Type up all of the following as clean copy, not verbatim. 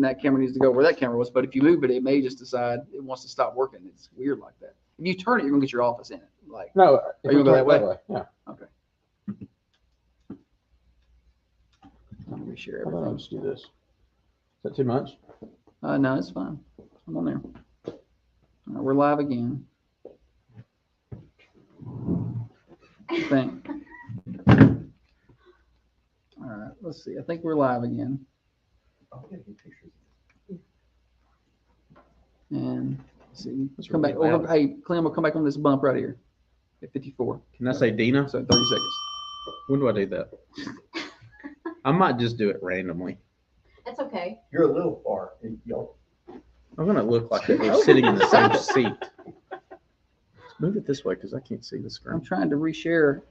and that camera needs to go where that camera was. But if you move it, it may just decide it wants to stop working. It's weird like that. If you turn it, you're gonna get your office in it. Like, No, are you gonna go that way? Yeah. Okay. Let me reshare How about I everything. just do this? Is that too much? No, it's fine. I'm on there. All right, we're live again. I think. All right, let's see. I think we're live again. And let's see, That's come back really over. loud. Hey, Clem, we'll come back on this bump right here at 54. Can I say Dina? So 30 seconds. When do I do that? I might just do it randomly. That's okay. You're a little far. Y'all. I'm gonna look like we're sitting in the same seat. Move it this way because I can't see the I'm screen. trying to reshare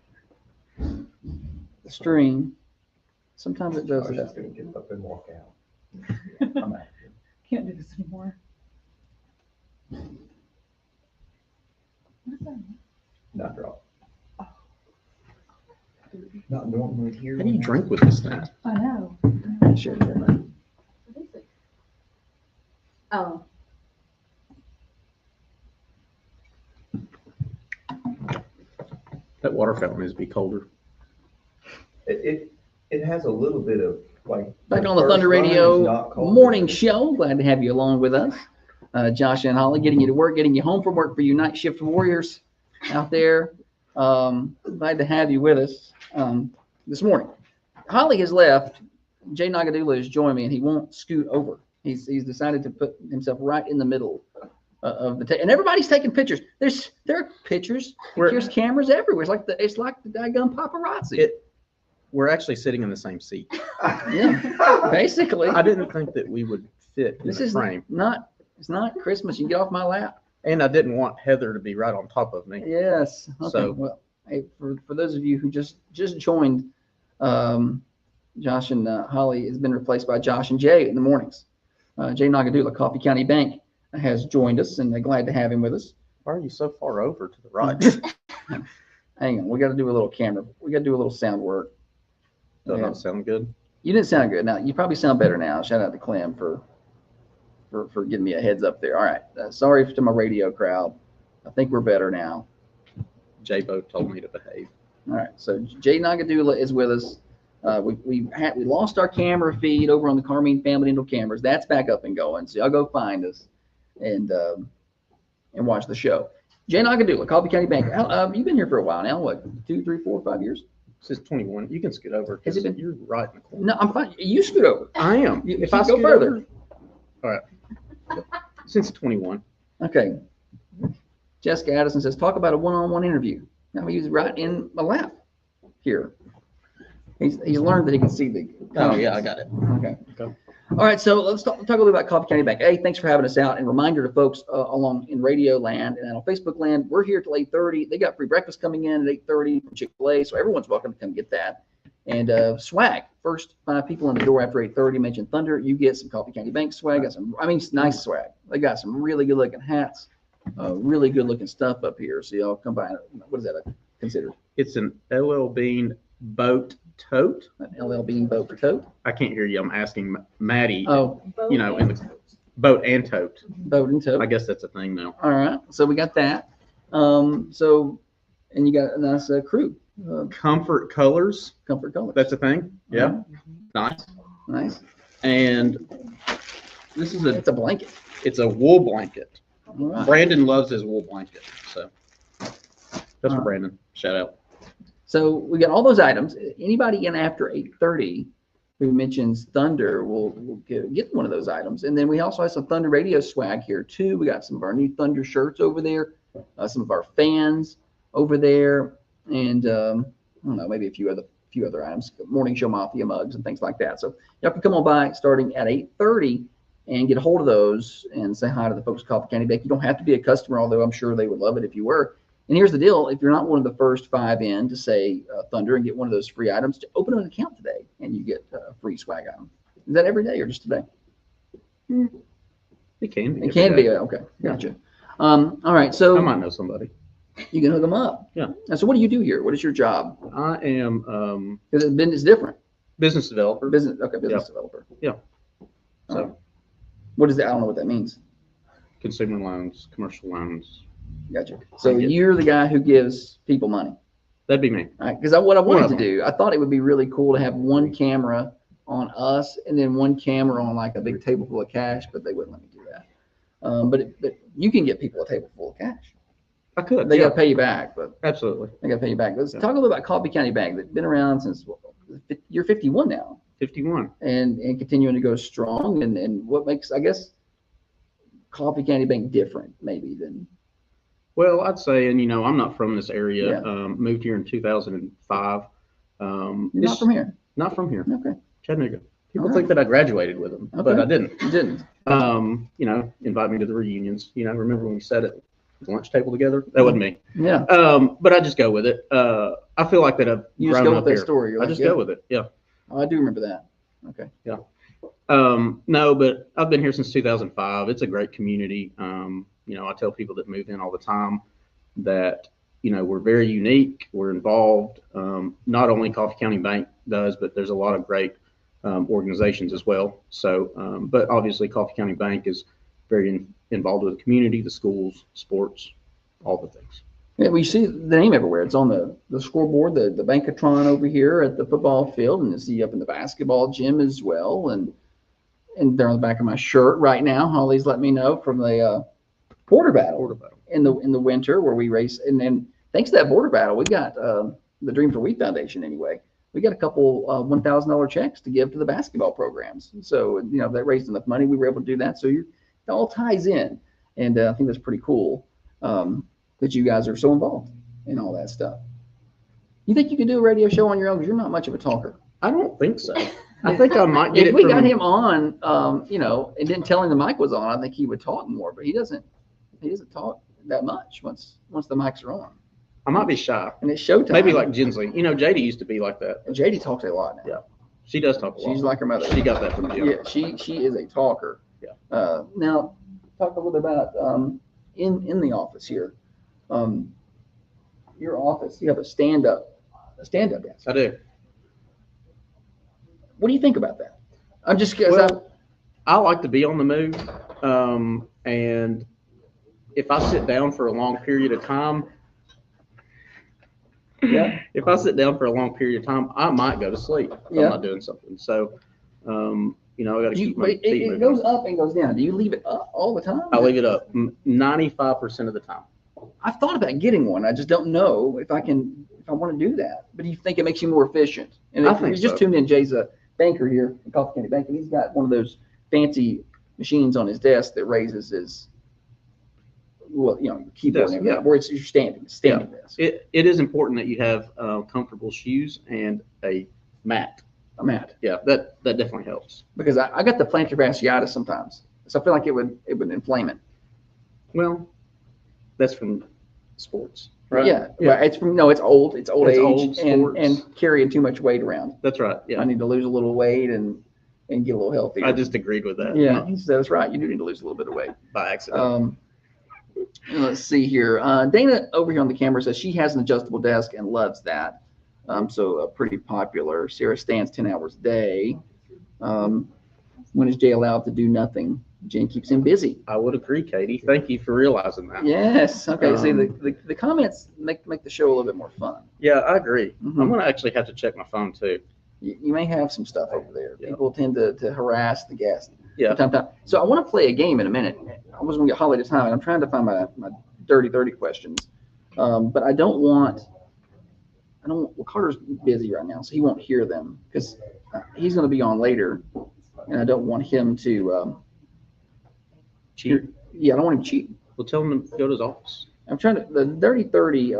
the stream. Sometimes it I does was that. just gonna get up and walk out. I'm out. Can't do this anymore. What is that? Not drop. Not normally here. How do you drink with this thing? I know. Share it there. What is it? Oh, That water fountain is be colder. It has a little bit of like. Back on the first Thunder run is Radio not cold. morning show. Glad to have you along with us. Josh and Holly, getting you to work, getting you home from work for you night shift warriors out there. Glad to have you with us this morning. Holly has left. Jay Nagadula has joined me, and he won't scoot over. He's decided to put himself right in the middle of the and everybody's taking pictures. There are pictures. There's cameras everywhere. It's like the daggum paparazzi. We're actually sitting in the same seat. Yeah, basically. I didn't think that we would fit in This the is frame. it's not Christmas. You get off my lap. And I didn't want Heather to be right on top of me. Yes. Okay. So- Well, hey, for those of you who just joined, Josh and Holly has been replaced by Josh and Jay in the mornings. Jay Nagadula, Coffee County Bank, has joined us, and they're glad to have him with us. Why are you so far over to the right? Hang on, we got to do a little camera. We got to do a little sound work. Does Yeah. not sound good. You didn't sound good. Now you probably sound better now. Shout out to Clem for giving me a heads up there. All right. Sorry to my radio crowd. I think we're better now. J-Bo told me to behave. All right. So Jay Nagadula is with us. We lost our camera feed over on the Carmine Family Dental cameras. That's back up and going. So y'all go find us and watch the show. Jay Nagadula, Coffee County Bank. You've been here for a while now. What, 2, 3, 4, 5 years? Since 21, you can scoot over. Has it been- You're right in the corner. No, I'm fine. You scoot over. I am. You- If you I go scoot further. over- all right. Since 21. Okay. Jessica Addison says, talk about a one-on-one interview. Now he's right in my lap here. He's learned that he can see the. Oh yeah, I got it. Okay. Okay. All right, so let's talk a little bit about Coffee County Bank. Hey, thanks for having us out. And reminder to folks along in radio land and on Facebook land, we're here till 8:30. They got free breakfast coming in at 8:30 from Chick-fil-A, so everyone's welcome to come get that. And swag, first 5 people in the door after 8:30 mention Thunder, you get some Coffee County Bank swag. Got some, it's nice swag. They got some really good looking hats, really good looking stuff up here. So y'all come by. What is that considered? It's an LL Bean boat tote. An LL Bean boat for tote? I can't hear you. I'm asking Maddie. Oh, You know, in the boat and tote. boat and tote. I guess that's a thing now. All right, so we got that. And you got a nice crew, Comfort Colors. Comfort Colors. That's a thing. Yeah. Nice. Nice. And this is It's a blanket. it's a wool blanket. All right. Brandon loves his wool blanket. So that's for Uh, Brandon. Shout out. So we got all those items. Anybody in after 8:30 who mentions Thunder will get one of those items. And then we also have some Thunder Radio swag here too. We got some of our new Thunder shirts over there, some of our fans over there, and I don't know, maybe a few other items, Morning Show Mafia mugs and things like that. So y'all can come on by starting at 8:30 and get a hold of those and say hi to the folks at Coffee County Bank. You don't have to be a customer, although I'm sure they would love it if you were. And here's the deal. If you're not one of the first 5 in to say Thunder and get one of those free items, open an account today and you get a free swag item. Is that every day or just today? It can be. It can be. Okay. Gotcha. All right. I So might know somebody. you can hook them up. Yeah. And so what do you do here? What is your job? I am Because it's different. business developer. Business. Okay. Business developer. So What is that? I don't know what that means. Consumer loans, commercial loans. Gotcha. So I get- you're the guy who gives people money. That'd be me. All right, because what I One wanted of to them. do, I thought it would be really cool to have one camera on us and then one camera on like a big table full of cash, but they wouldn't let me do that. But you can get people a table full of cash. I could. They yeah, got to pay you back, but absolutely. they got to pay you back. Let's Yeah. talk a little about Coffee County Bank. That's been around since you're 51 now, 51. and continuing to go strong. And what makes, I guess, Coffee County Bank different maybe than Well, I'd say, and I'm not from this area. Yeah. Moved here in 2005. you're not from here. Not from here, Okay, Chattanooga. People All think that I graduated with them, but Okay. I didn't. you didn't. Invite me to the reunions. Remember when we sat at the lunch table together? That wasn't me. Yeah, But I just go with it. I feel like that I've you just grown go up with that here. story. You're I like, just yeah. go with it. Yeah. Oh, I do remember that. Okay. No, but I've been here since 2005. It's a great community. I tell people that move in all the time that, we're very unique. We're involved. Not only Coffee County Bank does, but there's a lot of great organizations as well. So, but obviously Coffee County Bank is very involved with the community, the schools, sports, all the things. Yeah, we see the name everywhere. It's on the scoreboard, the Bankatron over here at the football field, and you see up in the basketball gym as well. And they're on the back of my shirt right now. Holly's let me know from the border battle in the winter where we race. And then thanks to that border battle, we got the Dream for Wheat Foundation anyway. We got a couple $1,000 checks to give to the basketball programs. So that raised enough money. We were able to do that. So it all ties in, and I think that's pretty cool. That you guys are so involved in all that stuff. You think you could do a radio show on your own? Because you're not much of a talker. I don't think so. I think I might get If it we from got him on, and didn't tell him the mic was on, I think he would talk more. But he doesn't talk that much once the mics are on. I might be shy. And it's showtime. Maybe like Jinsley. JD used to be like that. And JD talks a lot now. Yeah. She does talk a lot. She's like her mother. She got that from Jim. Yeah, she is a talker. Yeah. Now, talk a little bit about in the office here. Your office, you have a stand-up desk. I do. What do you think about that? I'm just because Well, I like to be on the move. And if I sit down for a long period of time, yeah. if I sit down for a long period of time, I might go to sleep if Yeah. I'm not doing something. So, I got to keep my It, feet it moving. goes up and goes down. Do you leave it up all the time? I leave it up 95% of the time. I've thought about getting one. I just don't know if I want to do that. But do you think it makes you more efficient? And I if think you just so. tuned in, Jay's a banker here at Coffee County Bank, and he's got one of those fancy machines on his desk that raises his, keyboard Desk, and yeah. everything, where it's your standing desk. It is important that you have comfortable shoes and a mat. I'm at Yeah, that definitely helps. because I got the plantar fasciitis sometimes, so I feel like it would inflame it. Well, that's from sports, right? Yeah, Right. It's old It's age old sports. and carrying too much weight around. That's right. Yeah, I need to lose a little weight and get a little healthier. I just agreed with that. Yeah, he said that's right. You do need to lose a little bit of weight. By accident. Let's see here. Dana over here on the camera says she has an adjustable desk and loves that. So pretty popular. Sarah stands 10 hours a day. When is Jay allowed to do nothing? Jen keeps him busy. I would agree, Katie. Thank you for realizing that. Yes. Okay. See, Um, the comments make the show a little bit more fun. Yeah, I agree. Mhm. I'm gonna actually have to check my phone too. You may have some stuff over there. Yeah. People tend to harass the guests. Yeah. From time to time. So I want to play a game in a minute. I was going to get Holly to time, and I'm trying to find my dirty 30 questions. But I don't want, well, Carter's busy right now, so he won't hear them because he's going to be on later, and I don't want him to Cheat. Yeah, I don't want him to cheat. Well, tell him to go to his office. I'm trying to, the dirty 30,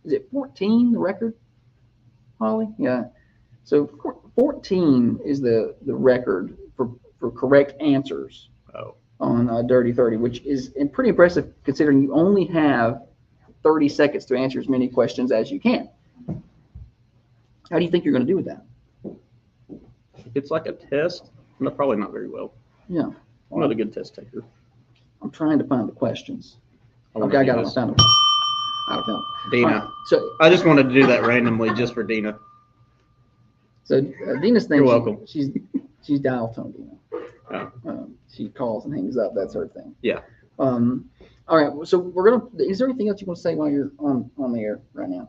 is it 14, the record, Holly? Yeah. So 14 is the record for correct answers Oh. on Dirty 30, which is pretty impressive considering you only have 30 seconds to answer as many questions as you can. How do you think you're going to do with that? If it's like a test, I'm probably not very well. Yeah. I'm not a good test taker. I'm trying to find the questions. wanna Okay, I do got them. I this. found them. I found them. Dina. All right, I just wanted to do that randomly just for Dina. So Dina's thing, You're welcome. she's dial tone Dina. Oh. she calls and hangs up, that sort of thing. Yeah. All right. So we're gonna. Is there anything else you want to say while you're on the air right now?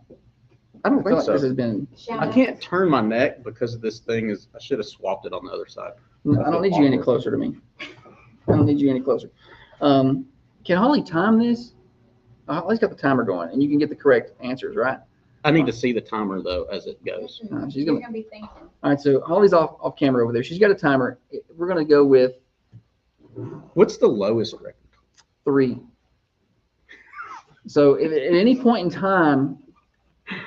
I don't I feel think like so. this has been. Shout I out. can't turn my neck because of this thing is, I should have swapped it on the other side. I don't need you any closer to me. I don't need you any closer. Can Holly time this? Holly's got the timer going, and you can get the correct answers, right? I need to see the timer though as it goes. Mm-mm. She's You're gonna- gonna be thinking. All right. So Holly's off camera over there. She's got a timer. We're gonna go with What's the lowest record? 3. So if at any point in time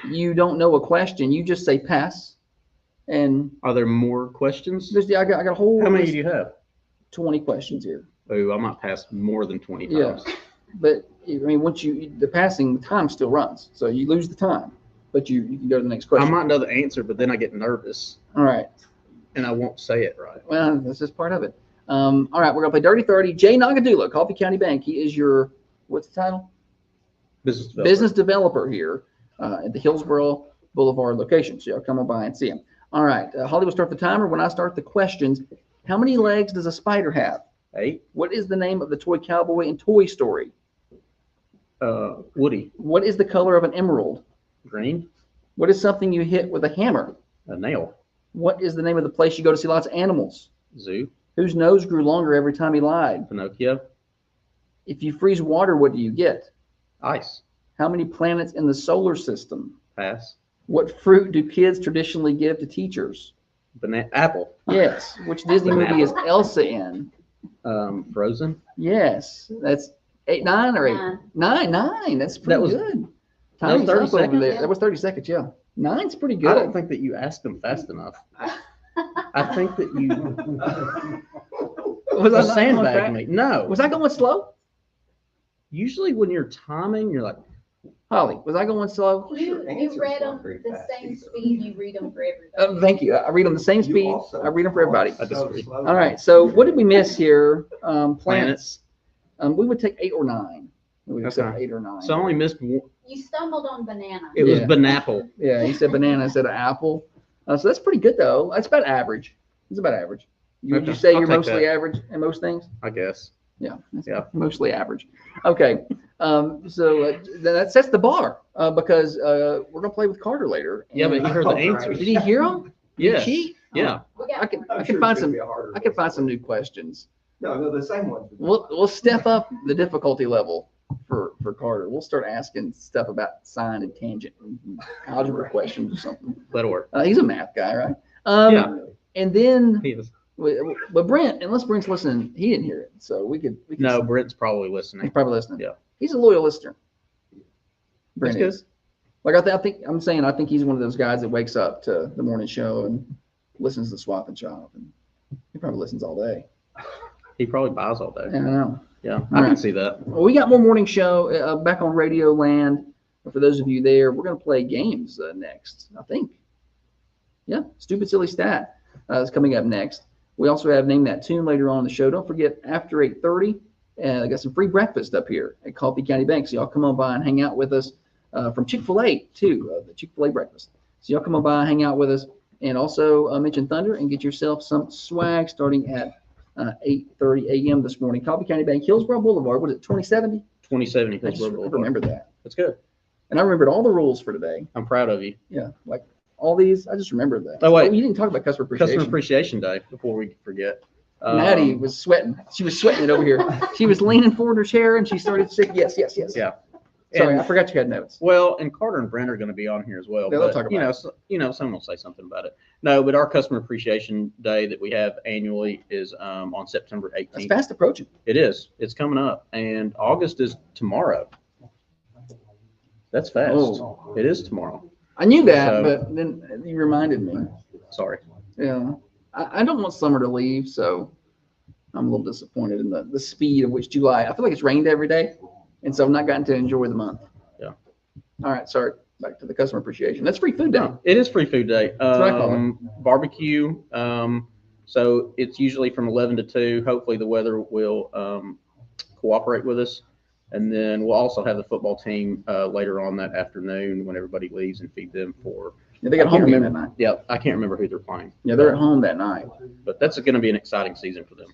you don't know a question, you just say pass. And Are there more questions? I got a whole How many list- do you have? 20 questions here. Oh, I might pass more than 20 Yeah. times. But I mean, once the passing time still runs, so you lose the time, but you can go to the next I question. might know the answer, but then I get nervous All right. and I won't say it right. Well, that's just part of it. All right, we're gonna play Dirty 30. Jay Nagadula, Coffee County Bank. He is your what's the title? Business developer. Business developer here at the Hillsborough Boulevard location. So y'all come on by and see him. All right, Holly will start the timer. When I start the questions, how many legs does a spider have? 8. What is the name of the toy cowboy in Toy Story? Woody. What is the color of an emerald? Green. What is something you hit with a hammer? A nail. What is the name of the place you go to see lots of animals? Zoo. Whose nose grew longer every time he lied? Pinocchio. If you freeze water, what do you get? Ice. How many planets in the solar system? Pass. What fruit do kids traditionally give to teachers? Apple. Yes. Which Disney movie is Elsa in? Frozen. Yes. That's 8, 9, or 8? Nine. 9. That's pretty was- good. that was Time's 30 up over seconds? there. That was 30 seconds, yeah. 9's pretty I good. don't think that you asked them fast enough. I think that you Was I not going sandbagged fast? me. No. Was I going slow? Usually when you're timing, you're like, Holly, was I going slow? You answers read were them pretty the fast same either. speed you read them for everybody. Thank you. I read them the same You speed. also- I read them for everybody. I disagree. All right. So what did we miss here? Planets. planets. We would take 8 or 9. We would accept Okay. 8 or 9. So I only missed one. You stumbled on banana. It was Yeah. Banapple. Yeah, he said banana instead of apple. So that's pretty good though. That's about average. It's about average. Would you Okay, say I'll you're take mostly that. average in most things? I guess. Yeah. That's Yeah. Mostly average. Okay. So that sets the bar because we're gonna play with Carter later. Yeah, but And- you heard the All right. answers. did he hear them? Yes. Yeah. We got I can I'm I sure can find it's gonna some be a harder I can one. find some new questions. No, the same ones. We'll step up the difficulty level for Carter. We'll start asking stuff about sine and tangent and algebra questions or something. That'll work. He's a math guy, right? Yeah. And then, He was, but Brent, unless Brent's listening, he didn't hear it, so we could. no, Brent's probably he's listening. probably listening. Yeah. He's a loyal listener. Brent That's is. Like I think I think he's one of those guys that wakes up to the morning show and listens to Swap and Shop, and he probably listens all day. He probably buys all day. I don't know. Yeah, All I can right. see that. Well, we got more morning show back on Radio Land. For those of you there, we're going to play games next, I think. Yeah, Stupid Silly Stat is coming up next. We also have Name That Tune later on in the show. Don't forget, after 8:30, I got some free breakfast up here at Coffee County Bank. So y'all come on by and hang out with us from Chick-fil-A, too, the Chick-fil-A breakfast. So y'all come on by, hang out with us, and also mention Thunder and get yourself some swag starting at 8:30 a.m. this morning. Coffee County Bank, Hillsborough Boulevard. What is it, 2070? 2070 I just Hillsborough Boulevard. remember that. That's good. And I remembered all the rules for today. I'm proud of you. Yeah, like all these, I just remembered that. Oh, wait. you didn't talk about customer appreciation. Customer Appreciation Day before we forget. Maddie was sweating. She was sweating it over here. She was leaning forward in her chair and she started saying, yes, yes, yes. Yeah. Sorry, And- I forgot you had notes. Well, and Carter and Brent are going to be on here as well. Yeah, they'll but, talk you about know, it. someone will say something about it. No, but our Customer Appreciation Day that we have annually is on September That's 18th. fast approaching. It is. It's coming up, and August is tomorrow. That's fast. Oh. It is tomorrow. I knew that, So- but then you reminded me. Sorry. Yeah. I don't want summer to leave, so I'm a little disappointed in the speed of which July. I feel like it's rained every day, and so I've not gotten to enjoy the month. Yeah. All right, sorry. Back to the customer appreciation. That's free food day. No, it is Free Food Day. what I call it. Barbecue. So it's usually from 11 to 2. Hopefully the weather will cooperate with us. And then we'll also have the football team later on that afternoon when everybody leaves and feed them for. Yeah, they got I home can't game that remember. night. Yeah, I can't remember who they're playing. Yeah, they're at home that night. But that's going to be an exciting season for them.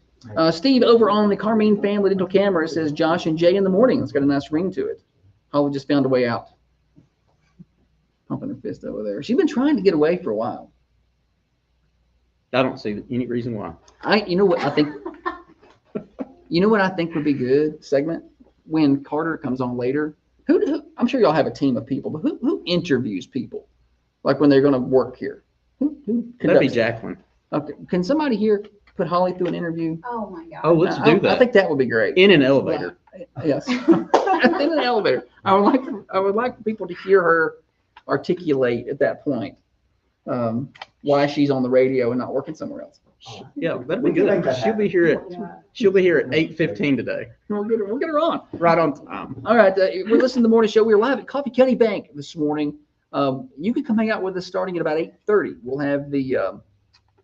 Steve, over on the Carmine Family Dental Camera, it says Josh and Jay in the morning. It's got a nice ring to it. Holly just found a way out. Pumping her fist over there. She's been trying to get away for a while. I don't see any reason why. You know what I think? You know what I think would be good segment when Carter comes on later. I'm sure y'all have a team of people, but who interviews people, like when they're going to work here? Who That'd be conducts- Jacqueline. Okay, can somebody here put Holly through an interview? Oh, my God. Oh, let's I do that. think that would be great. In an elevator. Yes, in an elevator. I would like for people to hear her articulate at that point why she's on the radio and not working somewhere else. Yeah, that'd We be can make good. that She'll be here at She'll be here at 8:15 today. We'll get her on. Right on time. All right, we're listening to the morning show. We're live at Coffee County Bank this morning. You can come hang out with us starting at about 8:30. We'll have the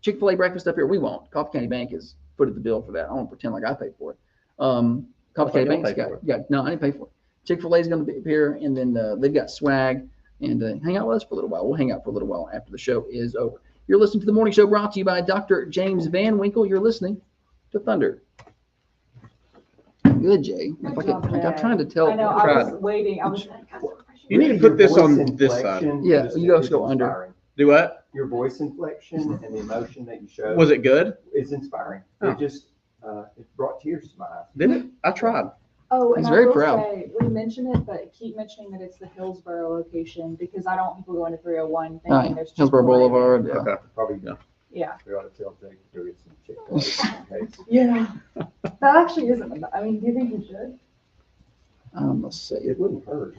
Chick-fil-A breakfast up here. We won't. Coffee County Bank is footed the bill for that. I won't pretend like I paid for it. Coffee County Y'all Bank's pay for got no, I didn't pay for it. Chick-fil-A is going to be up here, and then they've got swag. And hang out with us for a little while. We'll hang out for a little while after the show is over. You're listening to the morning show brought to you by Dr. James Van Winkle. You're listening to Thunder. Good, Jay. It's like I'm trying to tell. I know, I was waiting, I was. You need to put this on this side. Yeah, you guys go under. Do what? Your voice inflection and the emotion that you show Was it good? is inspiring. Oh. It just, it brought tears to my eyes. Did it? I tried. Oh, He's and I very will proud. say, we mention it, but keep mentioning that it's the Hillsborough location because I don't want people going to 301 thinking Right. there's Hillsborough Chick-fil-A. Boulevard. Yeah. Okay. Probably, Yeah. we ought to tell Jake to go get some Chick-fil-A. Yeah. That actually isn't, I mean, do you think we should? Let's see. It wouldn't hurt,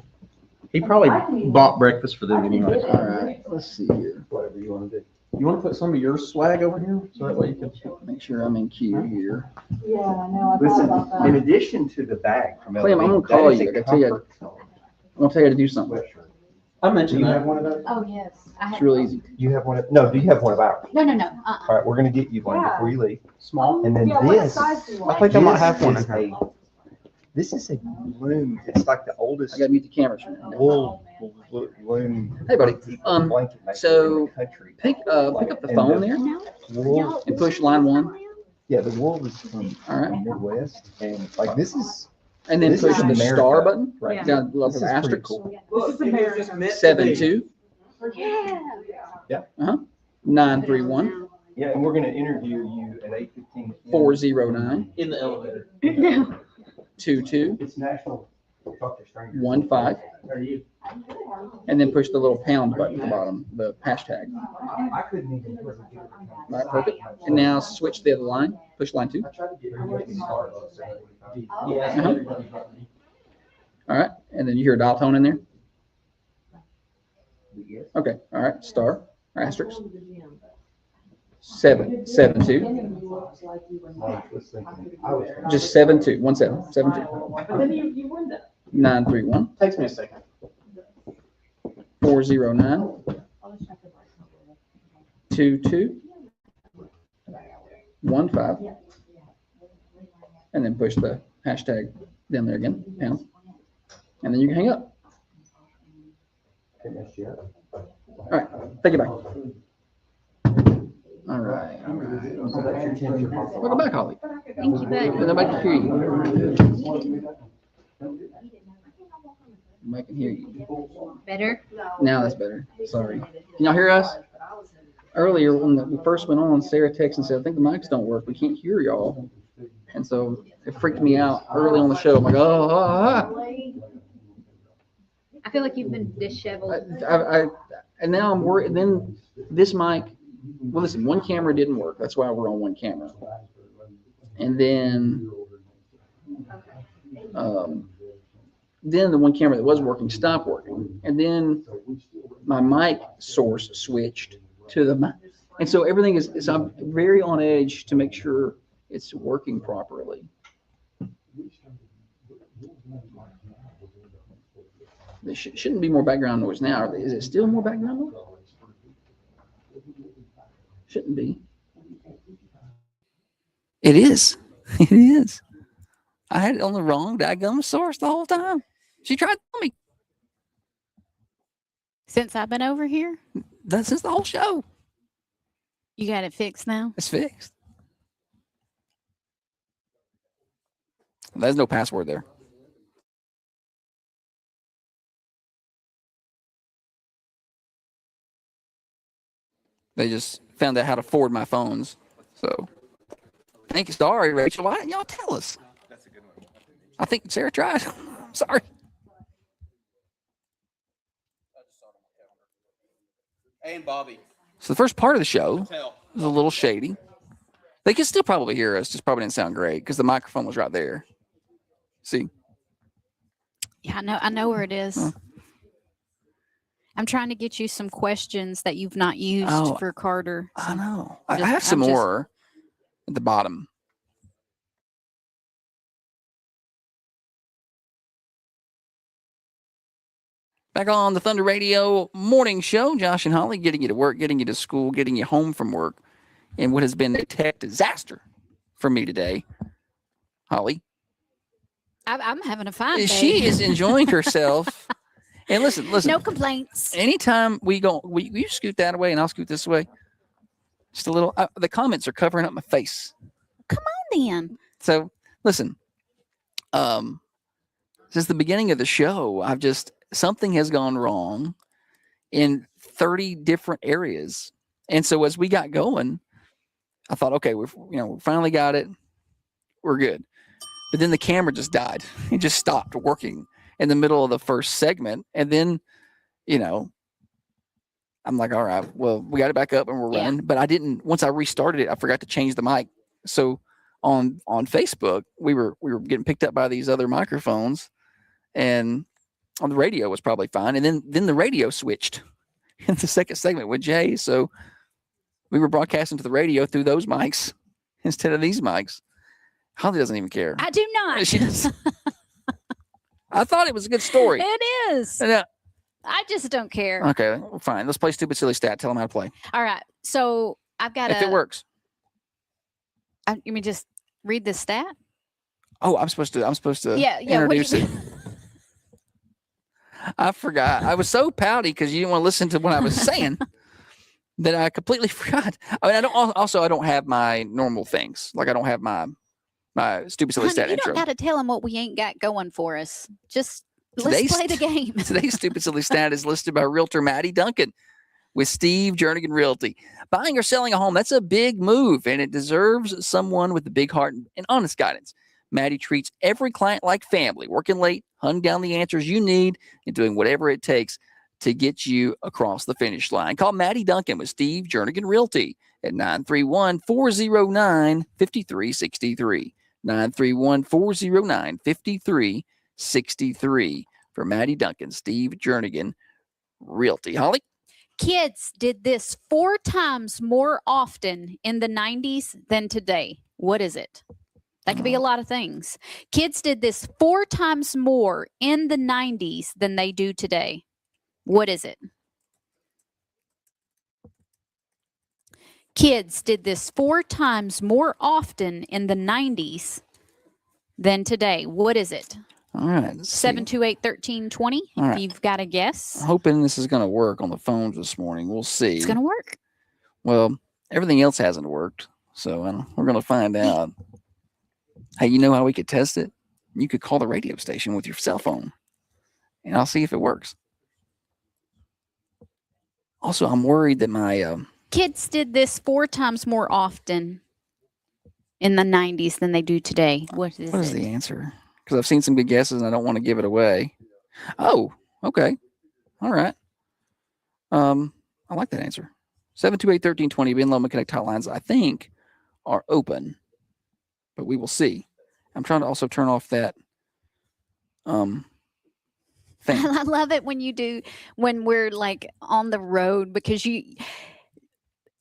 He probably bought breakfast for them I anyway. can get it. All right. Let's see here. whatever you want to do. You want to put some of your swag over here so that way you can. Make sure I'm in queue here. Yeah, I know, I thought Listen, about in that. addition to the bag from Clem, I'm LV, gonna call that is you. a I gotta tell you- comfort zone I'm gonna tell you how to do something. sweatshirt. I Do mentioned you have that. one of those? Oh, yes. I It's have real one. easy. You have one of, no, do you have one of ours? No. All right, we're gonna get you one Yeah. before you leave. Small. And then Yeah, what this- size do you I want? think I might This have one is in here. This is a loom, it's like the oldest I gotta mute the cameras. for now. wool loom. Hey, buddy. Blanket maker so in the country. Pick up the phone there Wool, and push line 1. yeah, the wool is from All right. the Midwest, and like this is, And then This push is the America. star button right, down below this the is pretty asterisk. cool. This is America. 72 Yeah. 931 Yeah, and we're gonna interview you at 8:15. 409 In the elevator. 22 It's National Talk to Strangers. 15, Are you? and then push the little pound button at the bottom, the hashtag. I couldn't even. All right, perfect. And now switch the other line. Push line 2. I tried to get her to start. Uh-huh. All right, and then you hear a dial tone in there. Okay, all right, star, asterisk. 772, just 72, 17, 72. But then you won that. 931 Takes me a second. 409 22 15, and then push the hashtag down there again, pound, and then you can hang up. All right, take it back. All right. Welcome back, Holly. Thank you, bud. Nobody can hear you. Nobody can hear you. Better? Now that's better. Sorry. Can y'all hear us? Earlier, when we first went on, Sarah texted and said, I think the mics don't work. We can't hear y'all. And so it freaked me out early on the show. I'm like, I feel like you've been disheveled. and now I'm worried. And then this mic, well, listen, one camera didn't work. That's why we're on one camera. And then the one camera that was working stopped working. And then my mic source switched to the mic. And so everything is I'm very on edge to make sure it's working properly. There shouldn't be more background noise now. Is it still more background noise? Shouldn't be. It is. It is. I had it on the wrong diagonal source the whole time. She tried to tell me. Since I've been over here, That's just the whole show. you got it fixed now? It's fixed. There's no password there. They just found out how to forward my phones. So, thank you. Sorry, Rachel. Why didn't y'all tell us? That's a good one. I think Sarah tried. Sorry. And Bobby. So the first part of the show Tell. was a little shady. They can still probably hear us, just probably didn't sound great because the microphone was right there. See? Yeah, I know where it is. Huh. I'm trying to get you some questions that you've not used Oh, for Carter. I So know. I'm I just- have some I'm just- more at the bottom. Back on the Thunder Radio morning show, Josh and Holly getting you to work, getting you to school, getting you home from work, in what has been a tech disaster for me today. Holly, I'm having a fine day. she is enjoying herself. And listen, No complaints. anytime we go, you scoot that away and I'll scoot this way. Just a little, the comments are covering up my face. Then So listen, since the beginning of the show, something has gone wrong in 30 different areas. And so as we got going, I thought, okay, we finally got it. We're good. But then the camera just died. It just stopped working in the middle of the first segment. And then, I'm like, all right, well, we got it back up and we're Yeah. running. But once I restarted it, I forgot to change the mic. So on Facebook, we were getting picked up by these other microphones, and on the radio was probably fine. And then the radio switched in the second segment with Jay. So we were broadcasting to the radio through those mics instead of these mics. Holly doesn't even care. I do not. She does. I thought it was a good story. It is. And, I just don't care. okay, fine. Let's play stupid silly stat. Tell them how to play. All right. So I've got If it works. You mean just read the stat? Oh, I'm supposed to Yeah. What do you introduce it. I forgot. I was so pouty because you didn't want to listen to what I was saying that I completely forgot. I mean, I don't have my normal things. Like I don't have my stupid silly Honey, stat you intro. don't got to tell them what we ain't got going for us. Just Today's let's play the game. Today's stupid silly stat is listed by Realtor Maddie Duncan with Steve Jernigan Realty. Buying or selling a home, that's a big move, and it deserves someone with a big heart and honest guidance. Maddie treats every client like family, working late, hunting down the answers you need, and doing whatever it takes to get you across the finish line. Call Maddie Duncan with Steve Jernigan Realty at 931-409-5363. 931-409-5363 for Maddie Duncan, Steve Jernigan Realty. Holly? Kids did this 4 times more often in the 90s than today. What is it? That could be a lot of things. Kids did this 4 times more in the 90s than they do today. What is it? Kids did this 4 times more often in the 90s than today. What is it? All right. let's see. 728-1320. All If right. you've got a guess, I'm hoping this is going to work on the phones this morning. We'll see. it's going to work. Well, everything else hasn't worked, so we're going to find out. Hey, you know how we could test it? You could call the radio station with your cell phone, and I'll see if it works. Also, I'm worried that my Kids did this 4 times more often in the 90s than they do today. What is what is it? the answer? Because I've seen some good guesses, and I don't want to give it away. Oh, okay, all right. I like that answer. 728-1320. Ben Loma Connect hotlines, I think, are open, but we will see. I'm trying to also turn off that thing. I love it when we're like on the road because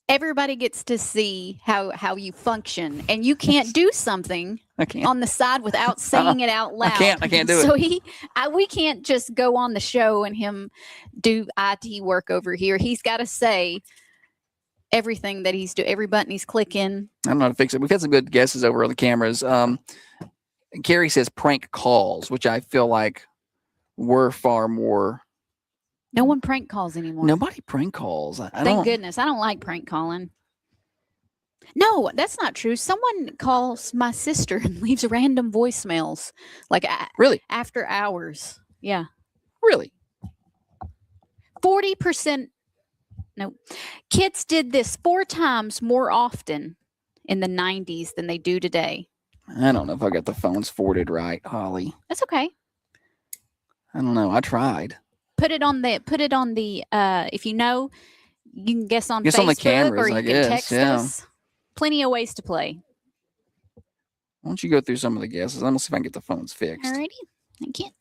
everybody gets to see how you function, and you can't do something I can't. on the side without saying it out loud. I can't do it. So we can't just go on the show and him do IT work over here. He's got to say everything that he's doing, every button he's clicking. I don't know how to fix it. We've had some good guesses over on the cameras. Carrie says prank calls, which I feel like were far more. No one prank calls anymore. Nobody prank calls. I Thank don't. goodness. I don't like prank calling. No, that's not true. Someone calls my sister and leaves random voicemails, like Really? after hours. Yeah. Really? 40%. No. Kids did this 4 times more often in the 90s than they do today. I don't know if I got the phones forwarded right, Holly. That's okay. I don't know. I tried. Put it on the if you know, you can guess on Guess Facebook on the cameras, or you I can guess, text yeah. us. Plenty of ways to play. Why don't you go through some of the guesses? I'm gonna see if I can get the phones fixed. Alrighty. I can't.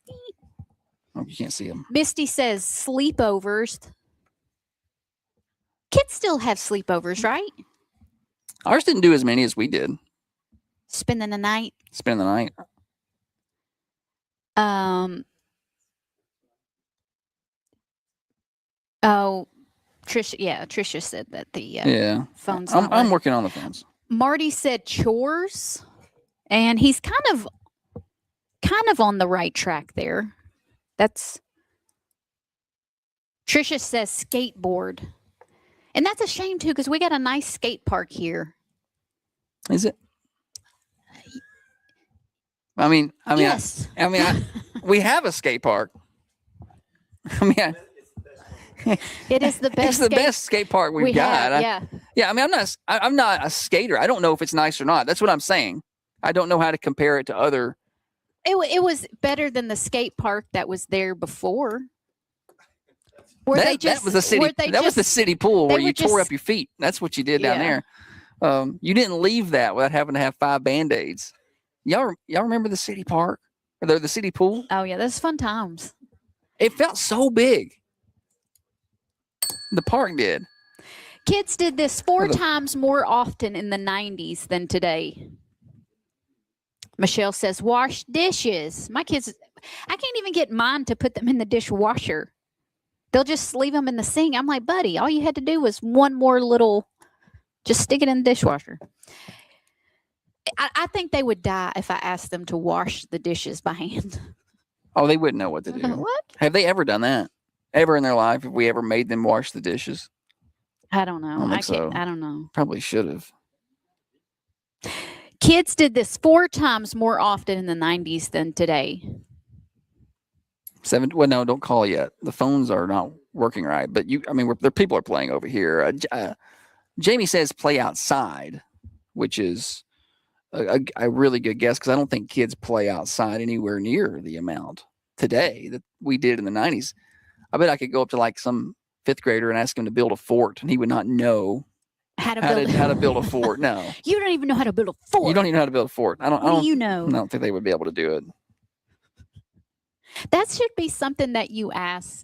Oh, you can't see them. Misty says sleepovers. Kids still have sleepovers, right? Ours didn't do as many as we did. Spending the night. Spend the night. Oh, Trisha said that the Yeah. phone's I'm not working. working on the phones. Marty said chores, and he's kind of on the right track there. That's Trisha says skateboard. And that's a shame too, because we got a nice skate park here. Is it? Yes. We have a skate park. It is the best. It's the best skate park we we've got. have. Yeah. Yeah, I'm not a skater. I don't know if it's nice or not. That's what I'm saying. I don't know how to compare it to other. It was better than the skate park that was there before. That was the city. That was the city pool where they you were tore just- up your feet. That's what you did down Yeah. there. You didn't leave that without having to have 5 Band-Aids. Y'all remember the city park or the city pool? Oh yeah, that's fun times. It felt so big. The park did. Kids did this 4 Or the- times more often in the 90s than today. Michelle says, wash dishes. My kids, I can't even get mine to put them in the dishwasher. They'll just leave them in the sink. I'm like, buddy, all you had to do was one more little, just stick it in the dishwasher. I think they would die if I asked them to wash the dishes by hand. Oh, they wouldn't know what to do. What? Have they ever done that? Ever in their life? Have we ever made them wash the dishes? I don't know. don't I think so. can't. I don't know. Probably should have. Kids did this 4 times more often in the 90s than today. Well, no, don't call yet. The phones are not working right. But there people are playing over here. Jamie says play outside, which is a really good guess because I don't think kids play outside anywhere near the amount today that we did in the 90s. I bet I could go up to like some 5th grader and ask him to build a fort, and he would not know How to how to build a fort. No, You don't even know how to build a fort. you don't even know how to build a fort. I What don't. do you know? I don't think they would be able to do it. That should be something that you ask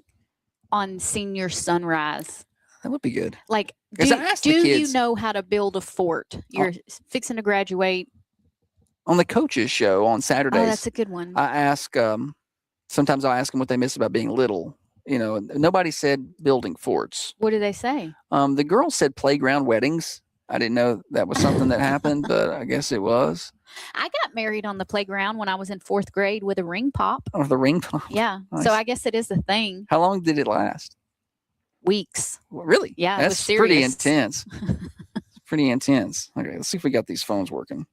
on Senior Sunrise. That would be good. Like, 'Cause do, I asked the do you kids- know how to build a fort? You're fixing to graduate. On the coaches show on Oh, Saturdays, that's a good one. I ask. Sometimes I'll ask them what they miss about being little. Nobody said building forts. What do they say? The girl said playground weddings. I didn't know that was something that happened, but I guess it was. I got married on the playground when I was in 4th grade with a ring pop. Or the ring pop. Yeah. Nice. So I guess it is a thing. How long did it last? Weeks. Well, really? Yeah, it was That's pretty serious. intense. It's pretty intense. Okay, let's see if we got these phones working.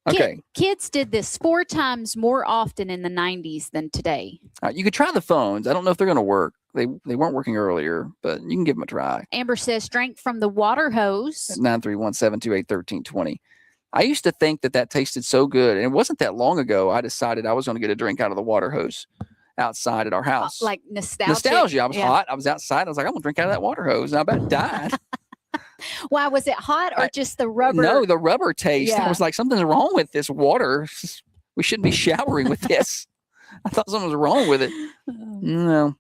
Kid- Okay, Kids did this 4 times more often in the 90s than today. you could try the phones. I don't know if they're going to work. They weren't working earlier, but you can give them a try. Amber says, drank from the water hose. At 931-728-1320. I used to think that tasted so good, and it wasn't that long ago. I decided I was going to get a drink out of the water hose outside at our house. Like nostalgia. Nostalgia. I was Yeah. hot. I was outside. I was like, I'm going to drink out of that water hose. And I about died. Why was it hot or just the rubber? No, the rubber taste. I Yeah. was like, something's wrong with this water. We shouldn't be showering with this. I thought something was wrong with it. No.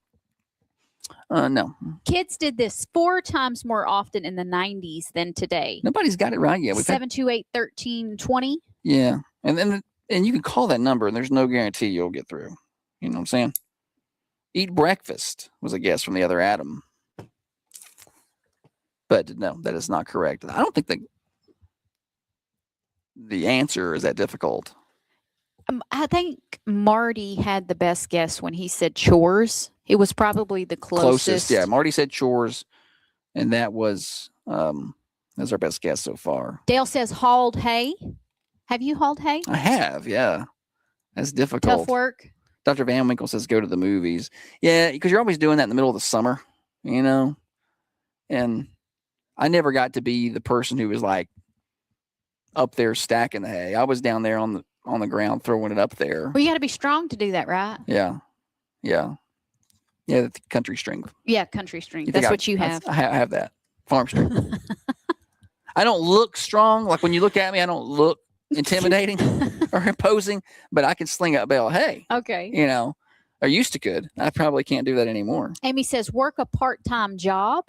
No. Kids did this 4 times more often in the 90s than today. Nobody's got it right yet. We've had, 728-1320. yeah. And you can call that number and there's no guarantee you'll get through. You know what I'm saying? Eat breakfast was a guess from the other Adam. But no, that is not correct. I don't think the answer is that difficult. I think Marty had the best guess when he said chores. It was probably the closest. Yeah. Marty said chores, and that was That's our best guess so far. Dale says hauled hay. Have you hauled hay? I have, yeah. That's difficult. Tough work. Dr. Van Winkle says go to the movies. Yeah, because you're always doing that in the middle of the summer, you know? And I never got to be the person who was like up there stacking the hay. I was down there on the ground throwing it up there. Well, you got to be strong to do that, right? Yeah. Yeah. Yeah, the country strength. Yeah, country strength. You think That's what you have. I have that. Farm strength. I don't look strong. Like when you look at me, I don't look intimidating or imposing, but I can sling a bale of hay. Okay. You know, I used to could. I probably can't do that anymore. Amy says work a part-time job.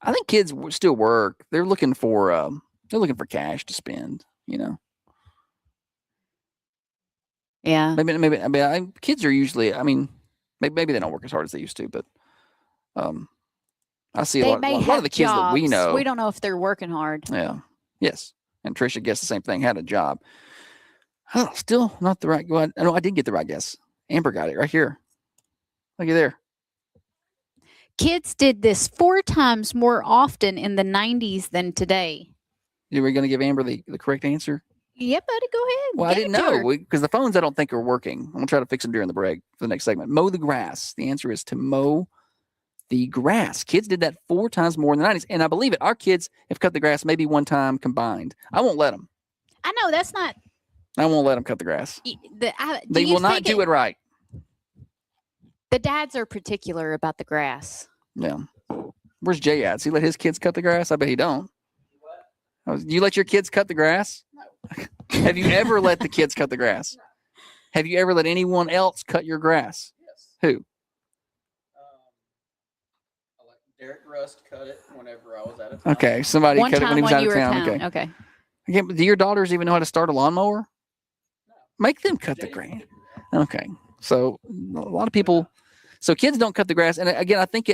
I think kids still work. They're looking for cash to spend, you know. Yeah. Maybe kids are usually, I mean, maybe they don't work as hard as they used to, but I see a lot of the kids that we know. We don't know if they're working hard. Yeah. Yes. And Trisha guessed the same thing, had a job. Oh, still not the right one. No, I did get the right guess. Amber got it right here. Look at there. Kids did this 4 times more often in the 90s than today. You were going to give Amber the correct answer? Yeah, buddy, go ahead. Well, I didn't know because the phones I don't think are working. I'm going to try to fix them during the break for the next segment. Mow the grass. The answer is to mow the grass. Kids did that 4 times more in the 90s. And I believe it. Our kids have cut the grass maybe 1 time combined. I won't let them. I know that's not. I won't let them cut the grass. They will not do it right. The dads are particular about the grass. Yeah. Where's Jay at? Does he let his kids cut the grass? I bet he don't. Do you let your kids cut the grass? No. Have you ever let the kids cut the grass? No. Have you ever let anyone else cut your grass? Yes. Who? I let Derek Rust cut it whenever I was out of town. Okay, somebody cut it when he was out of town. Okay. Again, do your daughters even know how to start a lawnmower? No. Make them cut the grass. Okay. So a lot of people. So kids don't cut the grass. And again, I think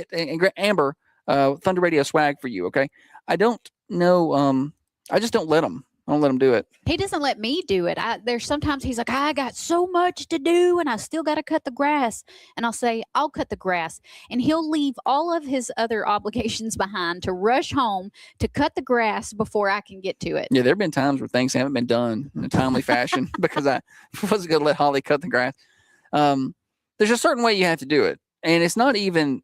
Amber, Thunder Radio swag for you. Okay. I don't know. I just don't let them. I don't let them do it. He doesn't let me do it. There's sometimes he's like, I got so much to do and I still got to cut the grass. And I'll say, I'll cut the grass. And he'll leave all of his other obligations behind to rush home to cut the grass before I can get to it. Yeah, there have been times where things haven't been done in a timely fashion because I wasn't going to let Holly cut the grass. There's a certain way you have to do it. And it's not even,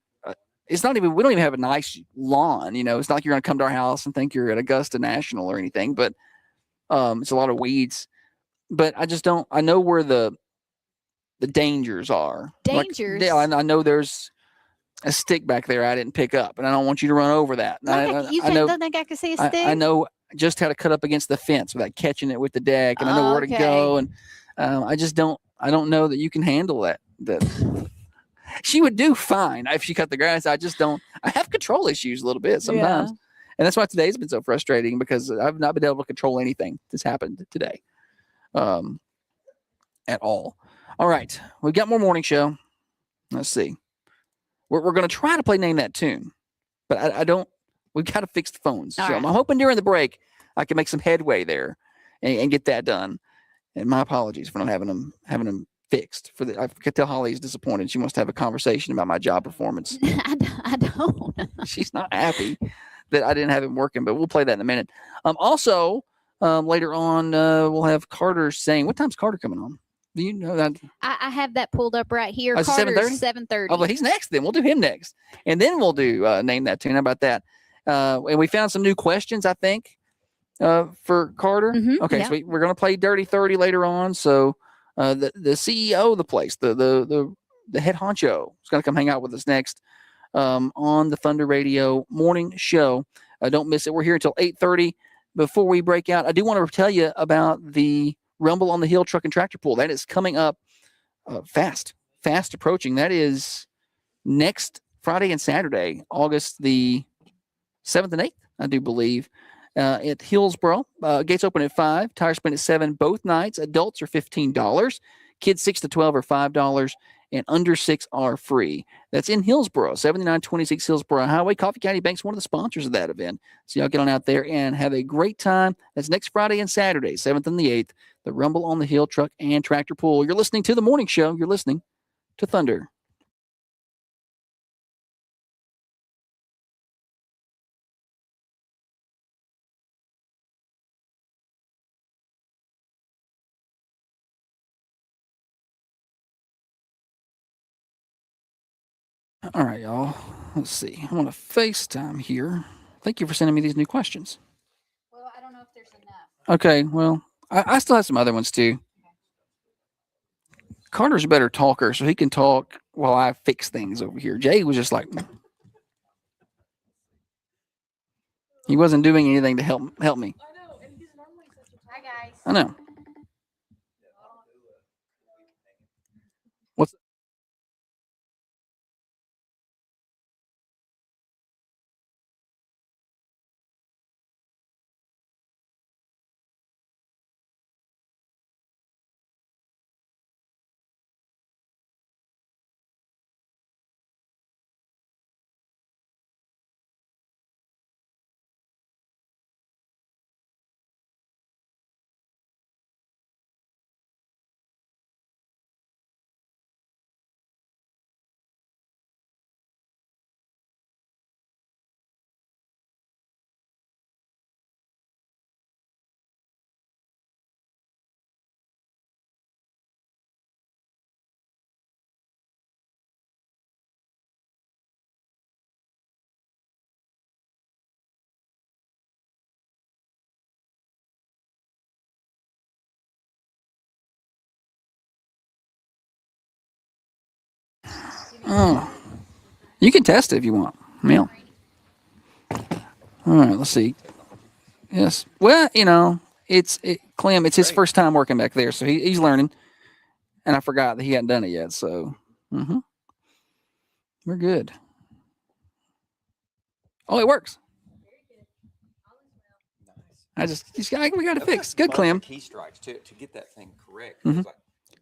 we don't even have a nice lawn. You know, it's not like you're going to come to our house and think you're at Augusta National or anything, but it's a lot of weeds. But I know where the dangers are. Dangers? Like, I know there's a stick back there I didn't pick up, and I don't want you to run over that. Don't think I can see a stick? I know just how to cut up against the fence without catching it with the deck, and I know where to go. And I don't know that you can handle that. She would do fine if she cut the grass. I have control issues a little bit sometimes. Yeah. And that's why today's been so frustrating because I've not been able to control anything that's happened today at all. All right. We've got more morning show. Let's see. We're going to try to play Name That Tune, but we've got to fix the phones. So right. I'm hoping during the break I can make some headway there and get that done. And my apologies for not having them fixed. I could tell Holly's disappointed. She wants to have a conversation about my job performance. I don't. She's not happy that I didn't have him working, but we'll play that in a minute. Also, later on, we'll have Carter saying, what time's Carter coming on? Do you know that? I have that pulled up right here. Oh, Carter's 7:30. Oh, well, he's next then. We'll do him next. And then we'll do Name That Tune. How about that? And we found some new questions, I think, for Carter. Mm-hmm, okay, so we're going to play Dirty 30 later on. So the CEO of the place, the head honcho is going to come hang out with us next on the Thunder Radio morning show. Don't miss it. We're here until 8:30. Before we break out, I do want to tell you about the Rumble on the Hill Truck and Tractor Pull. That is coming up fast approaching. That is next Friday and Saturday, August the 7th and 8th, I do believe, at Hillsboro. Gates open at 5, tire spin at 7 both nights. Adults are $15. Kids 6 to 12 are $5, and under 6 are free. That's in Hillsboro, 7926 Hillsboro Highway. Coffee County Bank's one of the sponsors of that event. So y'all get on out there and have a great time. That's next Friday and Saturday, 7th and the 8th, the Rumble on the Hill Truck and Tractor Pull. You're listening to the morning show. You're listening to Thunder. All right, y'all. Let's see. I'm gonna FaceTime here. Thank you for sending me these new questions. Well, I don't know if there's enough. Okay, well, I still have some other ones too. Carter's a better talker, so he can talk while I fix things over here. Jay was just like, he wasn't doing anything to help me. Hi, guys. I know. What's Oh, you can test it if you want. Yeah. All right, let's see. Yes. Well, Clem, it's his first time working back there, so he's learning. And I forgot that he hadn't done it yet, so we're good. Oh, it works. We got it fixed. Good, Clem. Key strikes to get that thing correct. Mhm. It was like,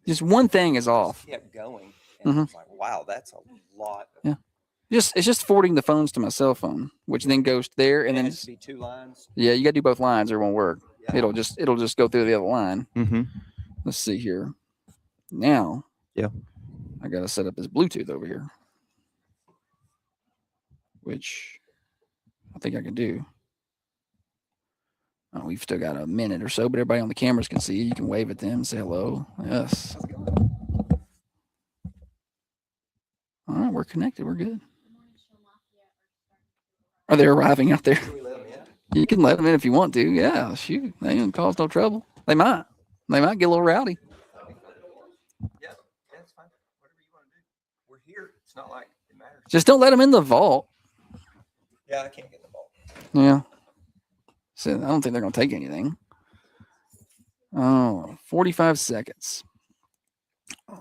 Just one thing is off. kept going. And it's like, wow, that's a lot. Yeah. It's just forwarding the phones to my cell phone, which then goes there, and And then it has to be 2 lines. yeah, you got to do both lines, or it won't work. Yeah. It'll just go through the other line. Mm-hmm. Let's see here. Now, Yeah. I got to set up this Bluetooth over here, which I think I can do. Oh, we've still got a minute or so, but everybody on the cameras can see you. You can wave at them and say hello. Yes. All right, we're connected. We're good. Are they arriving out there? You can let them in if you want to. Yeah, shoot. They ain't gonna cause no trouble. They might. They might get a little rowdy. Yeah, that's fine. Whatever you want to do. We're here. It's not like it matters. Just don't let them in the vault. Yeah, I can't get the ball. Yeah. So I don't think they're going to take anything. Oh, 45 seconds.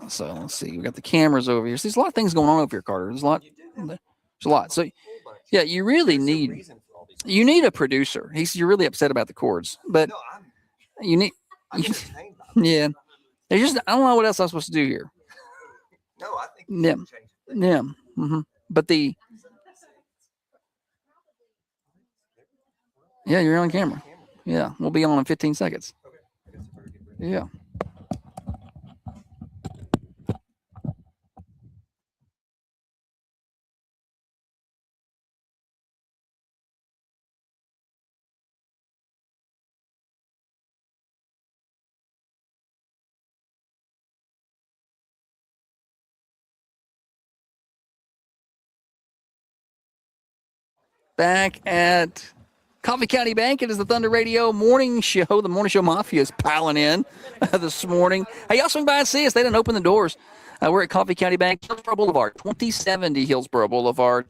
So let's see. We got the cameras over here. So there's a lot of things going on over here, Carter. There's a lot. There's a lot. So yeah, you really need a producer. You're really upset about the chords, but No, you need. I'm entertained by it. Yeah. There's just I don't know what else I'm supposed to do here. No, I think Yeah. we should change it. Yeah. But yeah, you're on camera. Yeah, we'll be on in 15 seconds. Okay. I guess I better get ready. Yeah. Back at Coffee County Bank, it is the Thunder Radio morning show. The morning show mafia is piling in this morning. Hey, y'all swing by and see us. They didn't open the doors. We're at Coffee County Bank, Hillsborough Boulevard, 2070 Hillsborough Boulevard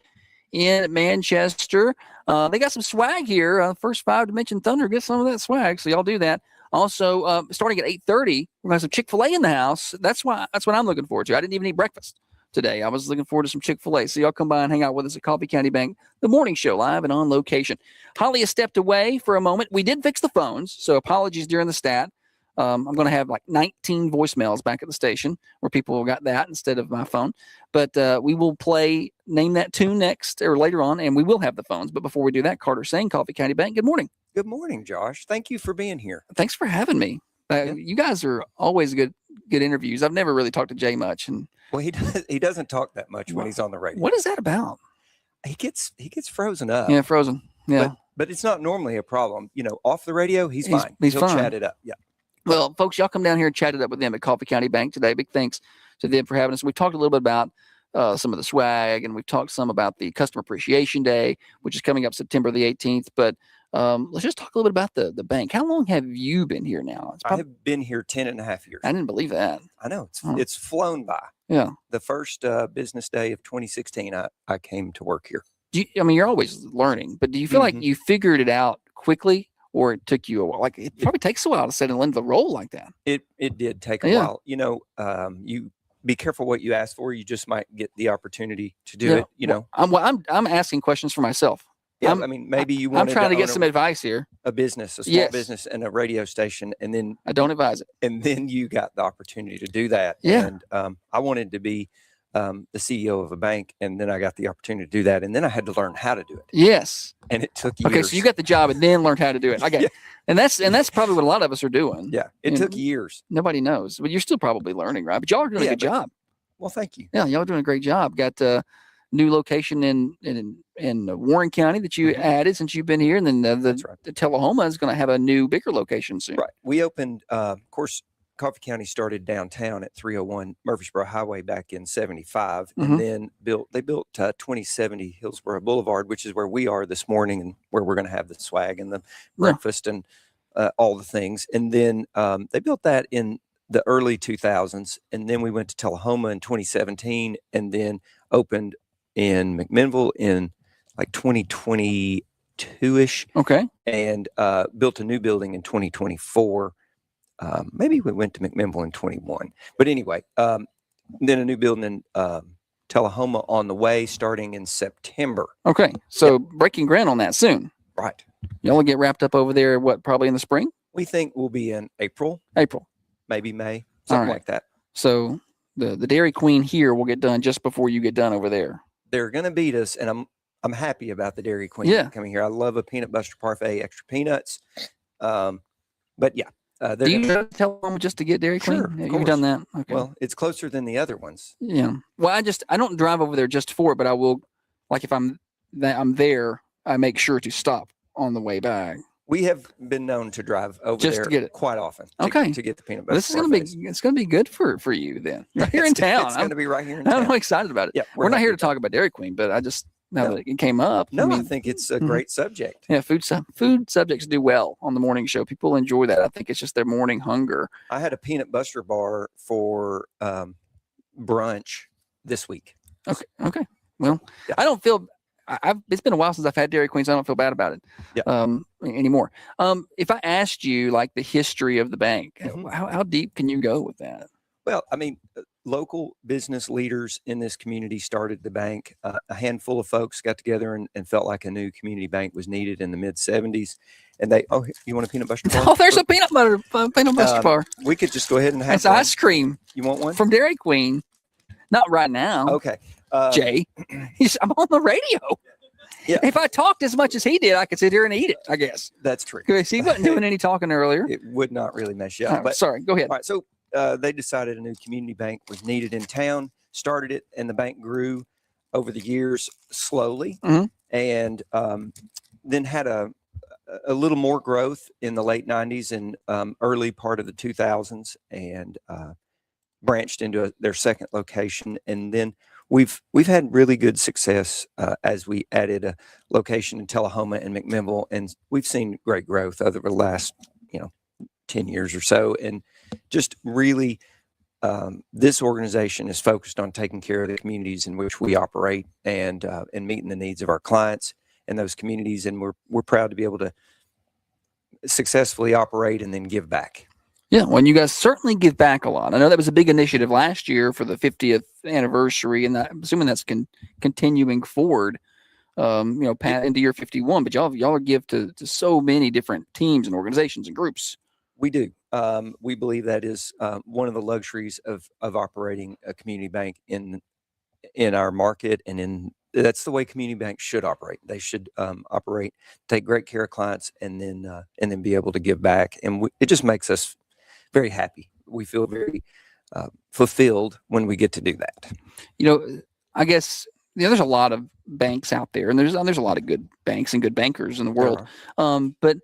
in Manchester. They got some swag here. First 5 to mention Thunder, get some of that swag. So y'all do that. Also, starting at 8:30, we're gonna have some Chick-fil-A in the house. That's what I'm looking forward to. I didn't even eat breakfast today. I was looking forward to some Chick-fil-A. So y'all come by and hang out with us at Coffee County Bank, the morning show, live and on location. Holly has stepped away for a moment. We did fix the phones, so apologies during the stat. I'm going to have like 19 voicemails back at the station where people got that instead of my phone. But we will play Name That Tune next or later on, and we will have the phones. But before we do that, Carter Sane, Coffee County Bank, good morning. Good morning, Josh. Thank you for being here. Thanks for having me. You guys are always good interviews. I've never really talked to Jay much. And Well, he doesn't talk that much when he's on the radio. what is that about? He gets frozen up. Yeah, frozen. Yeah. But it's not normally a problem. Off the radio, he's fine. He's He'll fine. chat it up. Yeah. Well, folks, y'all come down here and chat it up with them at Coffee County Bank today. Big thanks to them for having us. We talked a little bit about some of the swag, and we've talked some about the Customer Appreciation Day, which is coming up September the 18th. But let's just talk a little bit about the bank. How long have you been here now? It's I have been here 10 and a half years. I didn't believe that. I know Huh. it's flown by. Yeah. The first business day of 2016, I came to work here. I mean, you're always learning, but do you feel like Mhm. you figured it out quickly, or it took you a while? Like it probably takes a while to settle into the role like that. It did take a Yeah. while. You be careful what you ask for. You just might get the opportunity to do Yeah. it. You know. I'm asking questions for myself. Yeah. I'm- I mean, maybe you I'm wanted trying to get own some advice here. a business, a small Yes. business, and a radio station, and then I don't advise it. you got the opportunity to do that. Yeah. And I wanted to be the CEO of a bank, and then I got the opportunity to do that, and then I had to learn how to do it, Yes. and it took years. Okay, so you got the job and then learned how to do it. I got Yeah. and that's probably what a lot of us are doing. Yeah, it you took know. years. Nobody knows, but you're still probably learning, right? But y'all are doing Yeah, a good but- job. Well, thank you. Yeah, y'all are doing a great job. Got a new location in Warren County that you Mhm. added since you've been here, and then That's right. the Tullahoma is going to have a new bigger location soon. Right. We opened, of course, Coffee County started downtown at 301 Murfreesboro Highway back in 75, Mhm. and then they built 2070 Hillsborough Boulevard, which is where we are this morning and where we're going to have the swag and the breakfast and all the things. And then they built that in the early 2000s, and then we went to Tullahoma in 2017, and then opened in McMinnville in like 2022-ish, Okay. and built a new building in 2024. Maybe we went to McMinnville in 21, but anyway, then a new building in Tullahoma on the way starting in September. Okay. So breaking ground on that soon. Right. Y'all will get wrapped up over there. What? Probably in the spring, We think we'll be in April, April. maybe May, something right. like that. So the Dairy Queen here will get done just before you get done over there. They're going to beat us, and I'm happy about the Dairy Queen Yeah. coming here. I love a peanut butter parfait, extra peanuts. But yeah, they're Do you gonna, go to Tullahoma just to get Dairy Queen? Sure, of Have you done that? Okay. well, it's closer than the other ones. Yeah. Well, I don't drive over there just for it, but I will, like if I'm there, I make sure to stop on the way back. We have been known to drive over Just to there get it. quite often. Okay. To get the peanut But butter. this is gonna be parfaits. it's gonna be good for you then. You're here in It's town. It's going to be right here in I'm town. excited about it. Yeah, We're not happy here to about it. talk about Dairy Queen, but I just now No. that it came up. No, I mean, think it's a Mhm. great subject. yeah, food subjects do well on the morning show. People enjoy that. I think it's just their morning hunger. I had a peanut butter bar for brunch this week. Okay. Well, Yeah. I don't feel. It's been a while since I've had Dairy Queen, so I don't feel bad about it Yeah. Anymore. If I asked you like the history of the bank, Mhm. how deep can you go with that? Well, I mean, local business leaders in this community started the bank. A handful of folks got together and felt like a new community bank was needed in the mid 70s. And you want a peanut butter bar? Oh, there's a peanut butter bar. We could just go ahead and have It's one. ice cream You want one? from Dairy Queen. Not right now, Okay. Jay. I'm on the radio. Yeah. If I talked as much as he did, I could sit here and eat it, I guess. That's true. Because he wasn't doing any talking earlier. It would not really mess you Oh, up. But sorry, go ahead. all right, so they decided a new community bank was needed in town, started it, and the bank grew over the years slowly, Mhm. and then had a little more growth in the late 90s and early part of the 2000s, and branched into their second location. And then we've had really good success as we added a location in Tullahoma and McMinnville, and we've seen great growth over the last 10 years or so. And just really, this organization is focused on taking care of the communities in which we operate and meeting the needs of our clients in those communities. And we're proud to be able to successfully operate and then give back. Yeah, well, and you guys certainly give back a lot. I know that was a big initiative last year for the 50th anniversary, and I'm assuming that's continuing forward, into year 51. But y'all give to so many different teams and organizations and groups. We do. We believe that is one of the luxuries of operating a community bank in our market, and that's the way community banks should operate. They should operate, take great care of clients, and then be able to give back. And it just makes us very happy. We feel very fulfilled when we get to do that. I guess there's a lot of banks out there, and there's a lot of good banks and good bankers in the world. But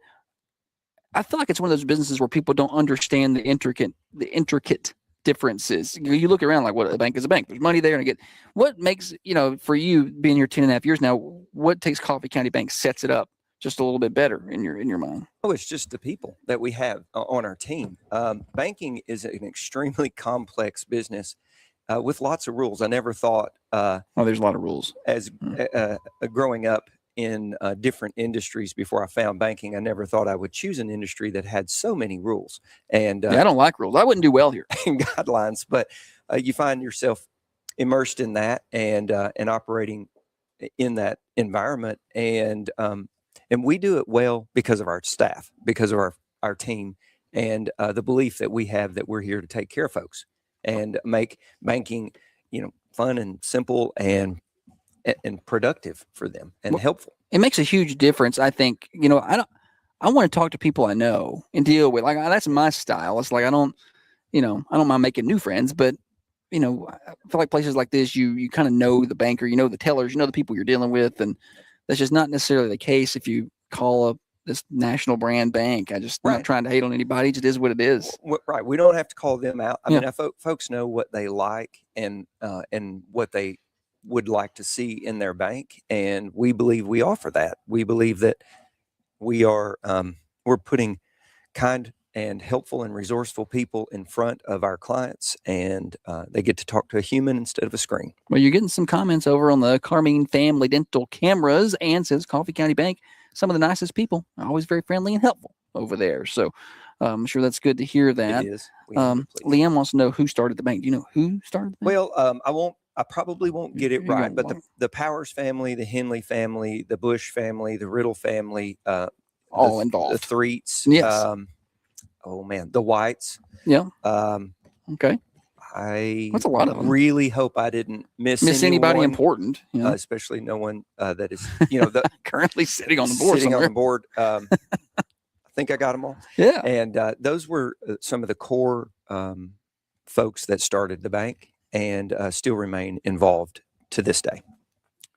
I feel like it's one of those businesses where people don't understand the intricate differences? You look around like, what, a bank is a bank. There's money there, and what makes, for you being here 10.5 years now, what takes Coffee County Bank sets it up just a little bit better in your mind? Oh, it's just the people that we have on our team. Banking is an extremely complex business with lots of rules. I never thought There's a lot of rules. as growing up in different industries before I found banking, I never thought I would choose an industry that had so many rules and, I don't like rules. I wouldn't do well here. and guidelines, but you find yourself immersed in that and operating in that environment. And we do it well because of our staff, because of our team, and the belief that we have that we're here to take care of folks and make banking, fun and simple and productive for them and helpful. It makes a huge difference. I think, I want to talk to people I know and deal with, like, that's my style. It's like, I don't mind making new friends, but I feel like places like this, you kind of know the banker, the tellers, the people you're dealing with. And that's just not necessarily the case if you call up this national brand bank. I'm not trying to hate on anybody. It just is what it is. Right. We don't have to call them out. I Yeah. mean, folks know what they like and what they would like to see in their bank. And we believe we offer that. We believe that we are, we're putting kind and helpful and resourceful people in front of our clients, and they get to talk to a human instead of a screen. Well, you're getting some comments over on the Carmine Family Dental cameras, and says Coffee County Bank, some of the nicest people, always very friendly and helpful over there. So I'm sure that's good to hear that. It is. We are pleased. Liam wants to know who started the bank. Do you know who started the bank? Well, I probably won't get it You right, won't. but the Powers family, the Henley family, the Bush family, the Riddle family, All the involved. Threats. Yes. Oh man, the Whites. Yeah. Um, Okay. I That's a lot of them. really hope I didn't miss Anybody anyone, important? especially no one that is, the Currently sitting on the board sitting on somewhere. the board. I think I got them all. Yeah. And those were some of the core folks that started the bank and still remain involved to this day.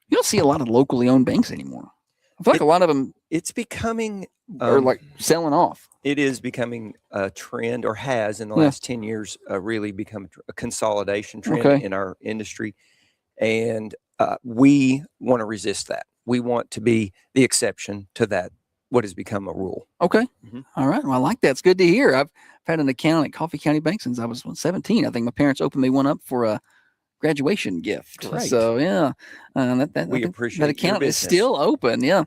You don't see a lot of locally owned banks anymore. I feel like a lot of them It's becoming are like selling off. it is becoming a trend, or has in the Yeah. last 10 years really become a consolidation trend Okay. in our industry. And we want to resist that. We want to be the exception to that, what has become a rule. Okay. Mhm. All right. Well, I like that. It's good to hear. I've had an account at Coffee County Bank since I was 17. I think my parents opened me one up for a graduation gift. Great. So yeah, I We think appreciate that your account is business. still open. Yeah.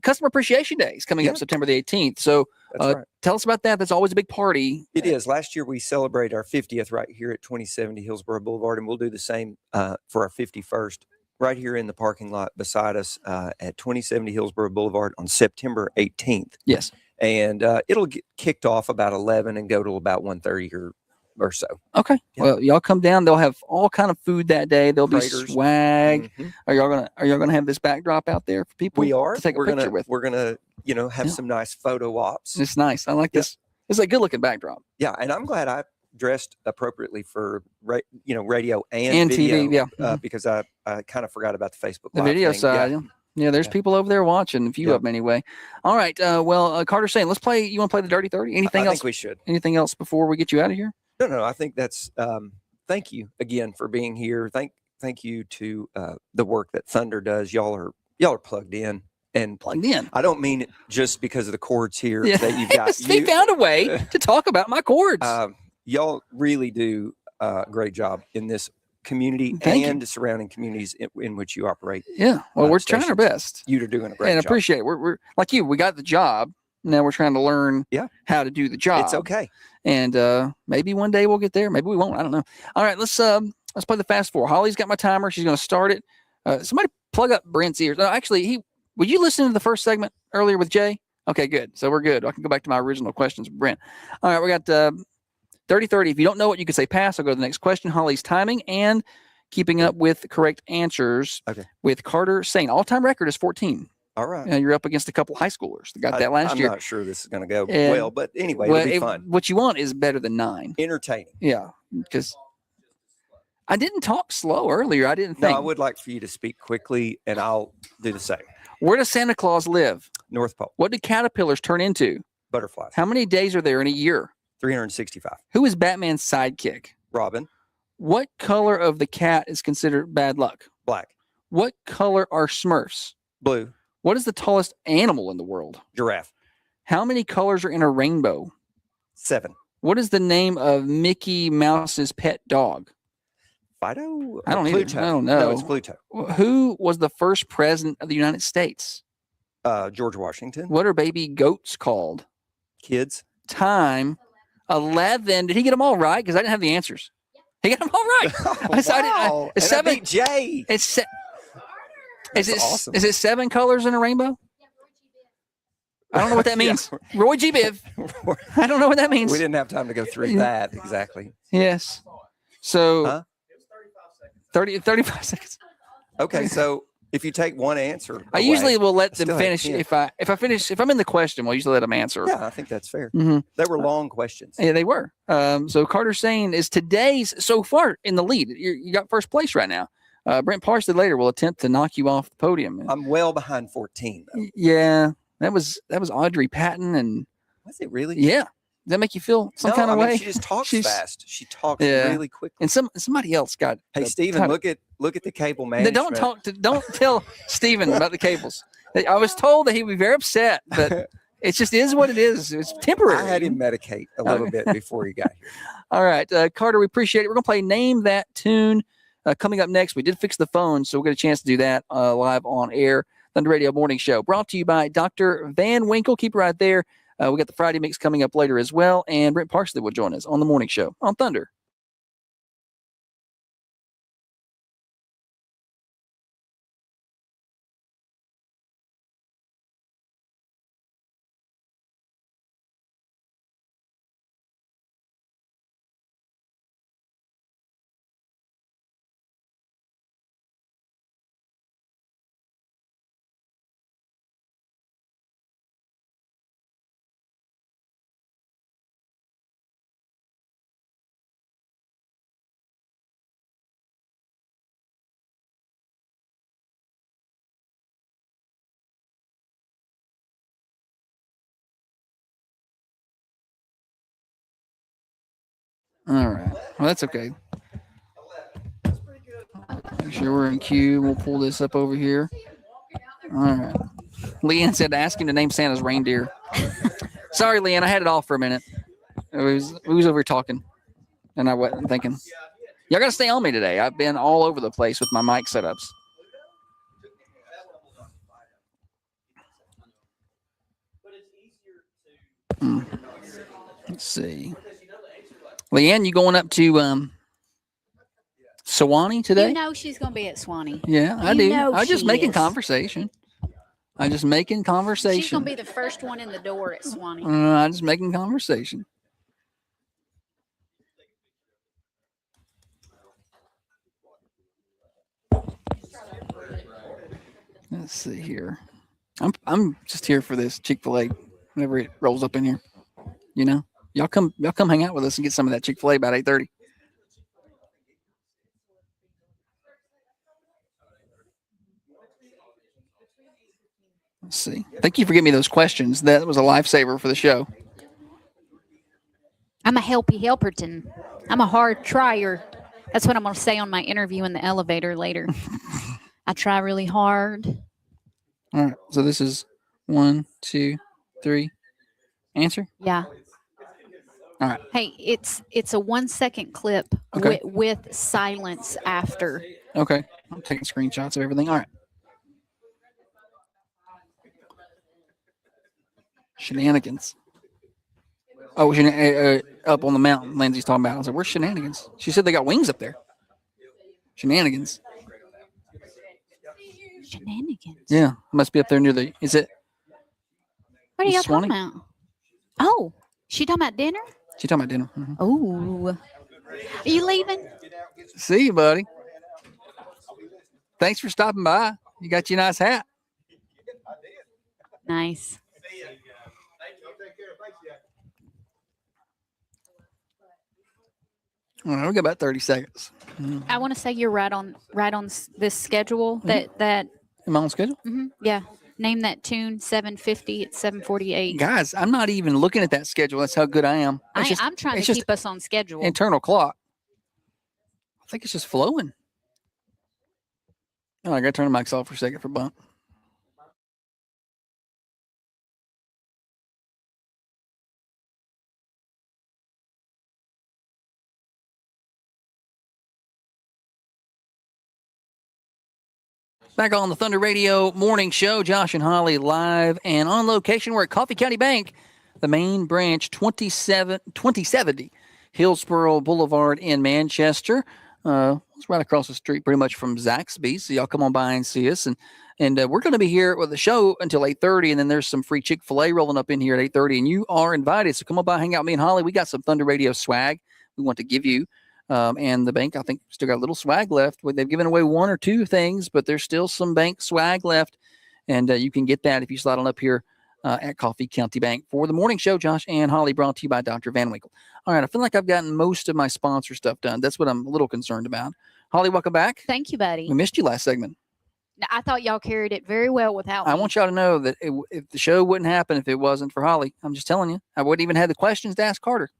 Customer Appreciation Day is coming up Yeah. September the 18th. So That's right. tell us about that. That's always a big party. It is. Last year we celebrated our 50th right here at 2070 Hillsborough Boulevard, and we'll do the same for our 51st right here in the parking lot beside us at 2070 Hillsborough Boulevard on September 18th. Yes. And it'll get kicked off about 11 and go till about 1:30 or so. Okay. Yeah. Well, y'all come down. They'll have all kind of food that day. There'll be Craters. swag. Mhm. Are y'all gonna have this backdrop out there for people We are. to take a we're picture gonna with? we're gonna have Yeah. some nice photo ops. It's nice. I like Yeah. this. It's a good looking backdrop. Yeah, and I'm glad I dressed appropriately for radio and And video, TV, yeah. because I kind of forgot about the Facebook The Live video thing. side. Yeah. Yeah, there's Yeah. people over there watching. A few Yeah. of them anyway. All right. Carter's saying, let's play. You want to play the Dirty 30? Anything I else? think we should. Anything else before we get you out of here? No, I think that's. Thank you again for being here. Thank you to the work that Thunder does. Y'all are plugged in, and Plugged in. I don't mean it just because of the chords here Yeah. that you've got. He found a way to talk about my chords. Y'all really do a great job in this community Thank you. and the surrounding communities in which you operate. yeah. Well, we're trying our stations. best. You're doing a great And I job. appreciate it. We're like you. We got the job. Now we're trying to learn Yeah. how to do the job. It's okay. And maybe one day we'll get there. Maybe we won't. I don't know. All right, let's play the fast four. Holly's got my timer. She's going to start it. Somebody plug up Brent's ears. No, actually, would you listen to the first segment earlier with Jay? Okay, good. So we're good. I can go back to my original questions with Brent. All right, we got 30-30. If you don't know it, you can say pass. I'll go to the next question. Holly's timing and keeping up with correct answers Okay. with Carter saying all-time record is 14. All right. You're up against a couple high schoolers that got that last I'm year. not sure this is going to go And- well, but anyway, Well, it'll be fun. what you want is better than 9. Entertaining. Yeah, because I didn't talk slow earlier. I didn't No, think. I would like for you to speak quickly, and I'll do the same. Where does Santa Claus live? North Pole, What do caterpillars turn into? butterflies, How many days are there in a year? 365. Who is Batman's sidekick? Robin, What color of the cat is considered bad luck? black. What color are Smurfs? Blue, What is the tallest animal in the world? giraffe. How many colors are in a rainbow? 7. What is the name of Mickey Mouse's pet dog? Fido? I don't Or either. Pluto? I don't No, know. it's Pluto. Who was the first president of the United States? George Washington. What are baby goats called? Kids. Time 11. Did he get them all right? Because I didn't have the answers. He got them all right. I decided- Wow. it's And I 7. beat Jay. It's se- That's is it awesome. is it 7 colors in a rainbow? I don't know what that Yeah. means. Roy G. Biv. I don't know what that means. We didn't have time to go through that exactly. Yes. So Huh? 35 seconds. Okay, so if you take one answer, I away- usually will let them still have finish 10. if I'm in the question, we'll usually let them answer. Yeah, I think that's fair. Mhm. They were long questions. Yeah, they were. So Carter Sane is today's so far in the lead. You got first place right now. Brent Parsley later will attempt to knock you off the podium. I'm well behind 14 though. Yeah, that was Audrey Patton, and Was it really? yeah, does that make you feel some No, kind of I mean, way? She just talks She's- fast. She talks Yeah. really quickly. And somebody else got. Hey, the Stephen, title. look at the cable They management. don't tell Stephen about the cables. I was told that he would be very upset, but it just is what it is. It's temporary. I had him medicate a little bit before he got here. All right, Carter, we appreciate it. We're gonna play Name That Tune coming up next. We did fix the phone, so we'll get a chance to do that live on air. Thunder Radio Morning Show, brought to you by Dr. Van Winkle. Keep it right there. We got the Friday mix coming up later as well, and Brent Parsley will join us on the morning show on Thunder. All right. Well, that's okay. Make sure we're in queue. We'll pull this up over here. All right. Leanne said to ask him to name Santa's reindeer. Sorry, Leanne. I had it off for a minute. We was over here talking, and I wasn't thinking. Y'all got to stay on me today. I've been all over the place with my mic setups. Let's see. Leanne, you going up to Sewanee today? You know she's going to be at Swanee. Yeah, I You do. know I'm just she making is. conversation. I'm just making She's going conversation. to be the first one in the door at Swanee. I'm just making conversation. Let's see here. I'm just here for this Chick-fil-A whenever it rolls up in here. You know, y'all come hang out with us and get some of that Chick-fil-A about 8:30. Let's see. Thank you for giving me those questions. That was a lifesaver for the show. I'm a helpy helperton. I'm a hard trier. That's what I'm going to say on my interview in the elevator later. I try really hard. All right. So this is 1, 2, 3. Answer. Yeah. All right. Hey, it's a 1 second clip Okay. with silence after. Okay. I'm taking screenshots of everything. All right. Shenanigans. Oh, up on the mountain. Lindsay's talking about. I was like, "Where's shenanigans?" She said they got wings up there. Shenanigans. Shenanigans. Yeah, must be up there near the. Is it? What are y'all Swanee? talking about? Oh, she talking about dinner? She talking about dinner. Mhm. Oh, are you leaving? See you, buddy. Thanks for stopping by. You got your nice hat. Nice. All right, we got about 30 seconds. I want to say you're right on this schedule. That Am I on schedule? yeah. Name that tune. 7:50. It's 7:48. Guys, I'm not even looking at that schedule. That's how good I am. It's just I'm trying it's to just keep us on schedule. internal clock. I think it's just flowing. Oh, I got to turn the mics off for a second for Bump. Back on the Thunder Radio Morning Show, Josh and Holly live and on location. We're at Coffee County Bank, the main branch, 2070 Hillsborough Boulevard in Manchester. It's right across the street pretty much from Zaxby's. So y'all come on by and see us. And we're going to be here with the show until 8:30. And then there's some free Chick-fil-A rolling up in here at 8:30. And you are invited. So come on by, hang out with me and Holly. We got some Thunder Radio swag we want to give you. And the bank, I think, still got a little swag left. They've given away one or two things, but there's still some bank swag left. And you can get that if you slide on up here at Coffee County Bank for the morning show. Josh and Holly, brought to you by Dr. Van Winkle. All right, I feel like I've gotten most of my sponsor stuff done. That's what I'm a little concerned about. Holly, welcome back. Thank you, buddy. We missed you last segment. I thought y'all carried it very well without me. I want y'all to know that if the show wouldn't happen if it wasn't for Holly. I'm just telling you. I wouldn't even have the questions to ask Carter.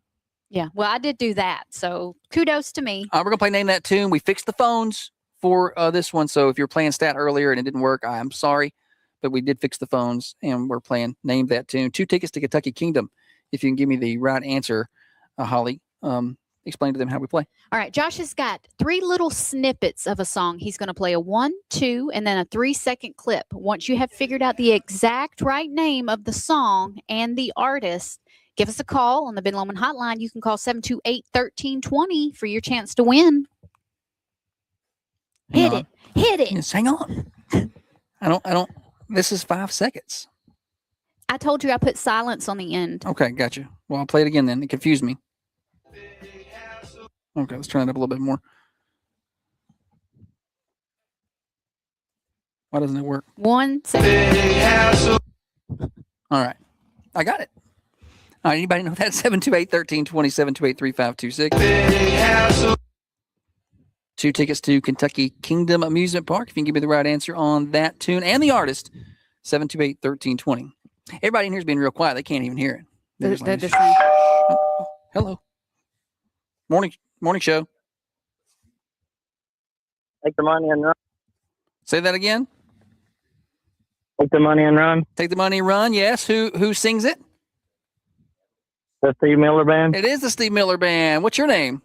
Yeah, well, I did do that. So kudos to me. We're going to play Name That Tune. We fixed the phones for this one. So if you're playing stat earlier and it didn't work, I'm sorry. But we did fix the phones and we're playing Name That Tune. 2 tickets to Kentucky Kingdom. If you can give me the right answer, Holly, explain to them how we play. All right, Josh has got 3 little snippets of a song. He's going to play a 1, 2, and then a 3-second clip. Once you have figured out the exact right name of the song and the artist, give us a call on the Ben Lomond hotline. You can call 728-1320 for your chance to win. Hit it. Just hang on. I don't. This is 5 seconds. I told you I put silence on the end. Okay, gotcha. Well, I'll play it again then. It confused me. Okay, let's turn it up a little bit more. Why doesn't it work? 1 second. All right. I got it. All right, anybody know that? 728-1320, 728-3526. 2 tickets to Kentucky Kingdom Amusement Park. If you can give me the right answer on that tune and the artist, 728-1320. Everybody in here is being real quiet. They can't even hear it. They're just like, hello. Morning show. Take the money and run. Say that again. Take the money and run. Take the money and run. Yes. Who sings it? The Steve Miller Band. It is the Steve Miller Band. What's your name?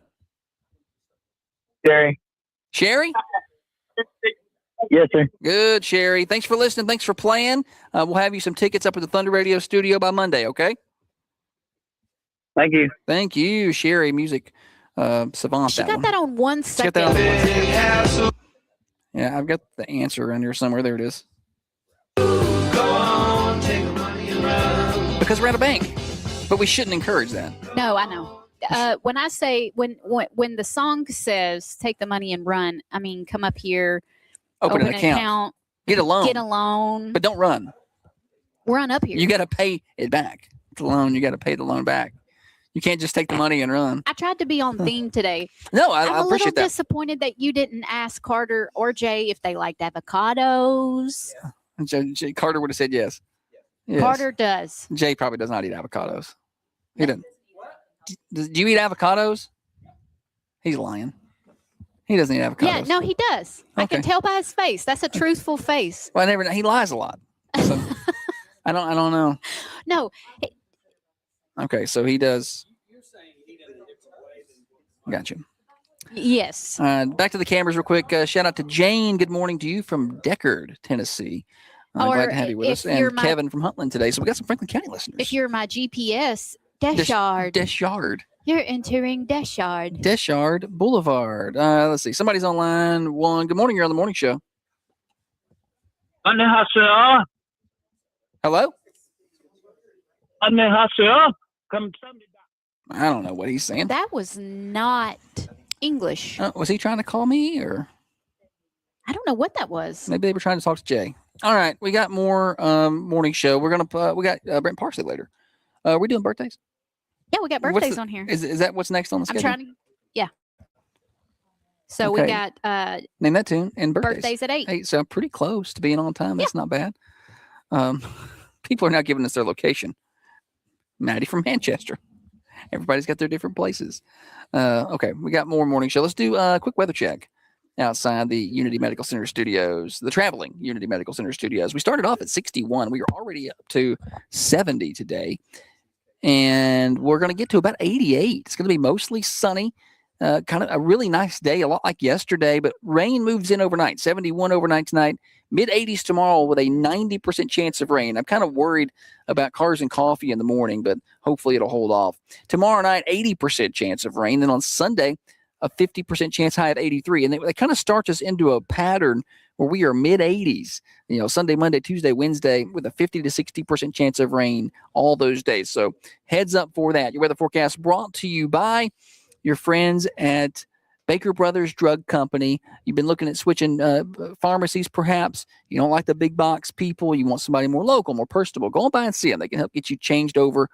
Jerry. Sherry? Yes, sir. Good, Sherry. Thanks for listening. Thanks for playing. We'll have you some tickets up at the Thunder Radio studio by Monday, okay? Thank you. Thank you, Sherry. Music savant. She got that on 1 She got second. that on 1 second. Yeah, I've got the answer in here somewhere. There it is. Because we're at a bank. But we shouldn't encourage that. No, I know. When I say when the song says take the money and run, I mean come up here, Open an account. Get a loan. But don't run. Run up here. You got to pay it back. The loan, you got to pay the loan back. You can't just take the money and run. I tried to be on theme today. No, I I'm a little appreciate that. disappointed that you didn't ask Carter or Jay if they liked avocados. Carter would have said yes. Yes. Carter does. Jay probably does not eat avocados. He doesn't. Do you eat avocados? He's lying. He doesn't eat avocados. Yeah, no, he does. I can Okay. tell by his face. That's a truthful face. Well, he lies a lot. So I don't know. No, Okay, so he does. Gotcha. yes. Back to the cameras real quick. Shout out to Jane. Good morning to you from Deckard, Tennessee. Or glad to have you with us. if you're And Kevin from Huntland today. So we got some Franklin County listeners. If you're my GPS, Deschard. Deschard. You're entering Deschard. Deschard Boulevard. Let's see. Somebody's on line 1. Good morning. You're on the morning show. 안녕하세요. Hello? 안녕하세요. I don't know what he's saying. That was not English. Was he trying to call me or I don't know what that was. maybe they were trying to talk to Jay? All right. We got more morning show. We're going to, we got Brent Parsley later. We're doing birthdays. Yeah, we got What's birthdays the- on here. Is that what's next on the I'm schedule? trying to, yeah. So Okay. we got Name that tune and birthdays. birthdays at 8. Hey, so pretty close to being on time. That's not bad. People are now giving us their location. Maddie from Manchester. Everybody's got their different places. Okay, we got more morning show. Let's do a quick weather check outside the Unity Medical Center studios, the traveling Unity Medical Center studios. We started off at 61. We are already up to 70 today. And we're going to get to about 88. It's going to be mostly sunny. Kind of a really nice day, a lot like yesterday, but rain moves in overnight. 71 overnight tonight, mid 80s tomorrow with a 90% chance of rain. I'm kind of worried about cars and coffee in the morning, but hopefully it'll hold off. Tomorrow night, 80% chance of rain. Then on Sunday, a 50% chance high of 83. And they kind of starts us into a pattern where we are mid 80s, Sunday, Monday, Tuesday, Wednesday, with a 50 to 60% chance of rain all those days. So heads up for that. Your weather forecast brought to you by your friends at Baker Brothers Drug Company. You've been looking at switching pharmacies, perhaps. You don't like the big box people. You want somebody more local, more personable. Go on by and see them. They can help get you changed over.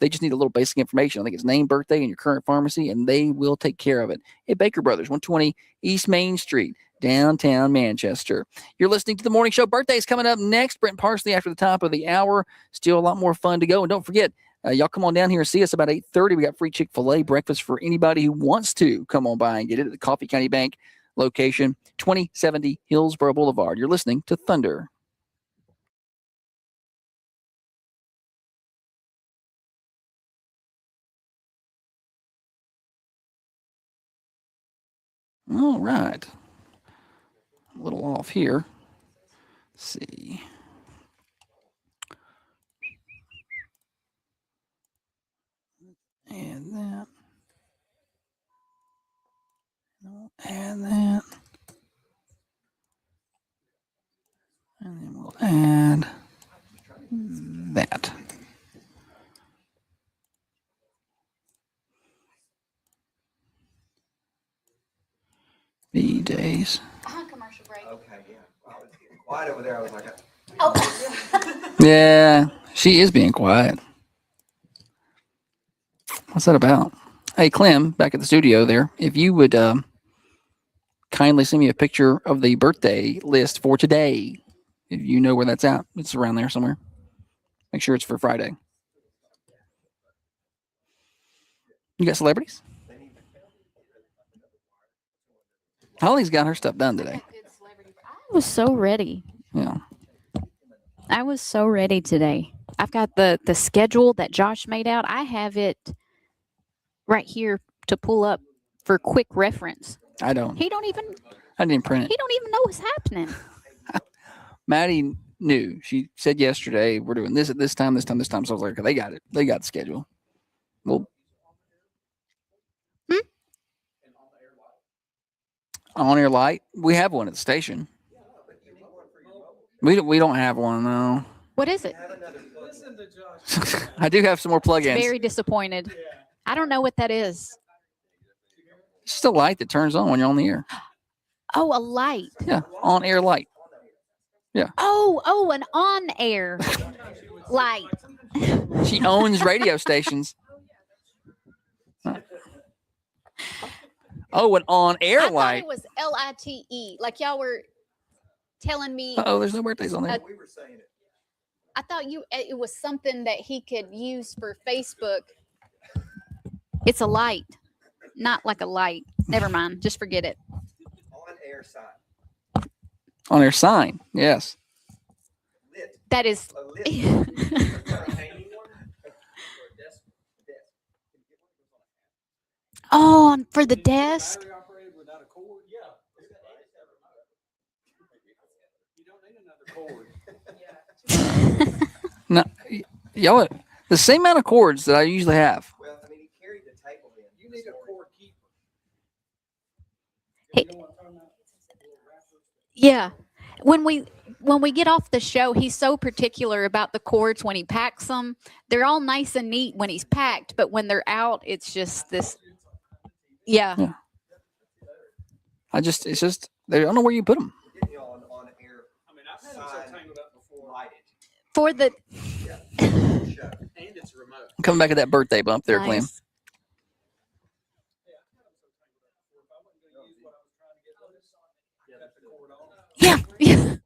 They just need a little basic information. I think it's name, birthday, and your current pharmacy, and they will take care of it. At Baker Brothers, 120 East Main Street, downtown Manchester. You're listening to The Morning Show. Birthday's coming up next. Brent Parsley after the top of the hour. Still a lot more fun to go. And don't forget, y'all come on down here and see us about 8:30. We got free Chick-fil-A breakfast for anybody who wants to come on by and get it at the Coffee County Bank location, 2070 Hillsborough Boulevard. You're listening to Thunder. All right. A little off here. Let's see. And that. And that. And then we'll add that. B-days. Commercial break. Okay, yeah. I was getting quiet over there. I was like, Yeah, she is being quiet. What's that about? Hey, Clem, back at the studio there, if you would kindly send me a picture of the birthday list for today. If you know where that's at, it's around there somewhere. Make sure it's for Friday. You got celebrities? Holly's got her stuff done today. I was so ready. Yeah. I was so ready today. I've got the schedule that Josh made out. I have it right here to pull up for quick reference. I didn't even print it. He don't even know what's happening. Maddie knew. She said yesterday, we're doing this at this time, this time, this time. So I was like, okay, they got it. They got the schedule. Well, on-air light. We have one at the station. We don't have one, though. What is it? I do have some more plugins. Very disappointed. I don't know what that is. It's just a light that turns on when you're on the air. Oh, a light. Yeah, on-air light. Yeah. Oh, an on-air light. She owns radio stations. Oh, an on-air I light. thought it was LITE. Like y'all were telling me. Oh, there's no birthdays on there. we were saying it. I thought it was something that he could use for Facebook. It's a light, not like a light. Never mind. Just forget it. On air sign. On-air sign. Yes. Lit. That is. A lit. Oh, for the desk. No, y'all, the same amount of cords that I usually have. Well, I mean, he carried the table in. You need a cord keeper. Yeah. When we get off the show, he's so particular about the cords when he packs them. They're all nice and neat when he's packed, but when they're out, it's just this. Yeah. It's just, I don't know where you put them. Getting you on air. I mean, I've had them so tangled up before. Lighted. For the. And it's remote. I'm coming back at that birthday bump there, Clem. Nice. Yeah. Yeah.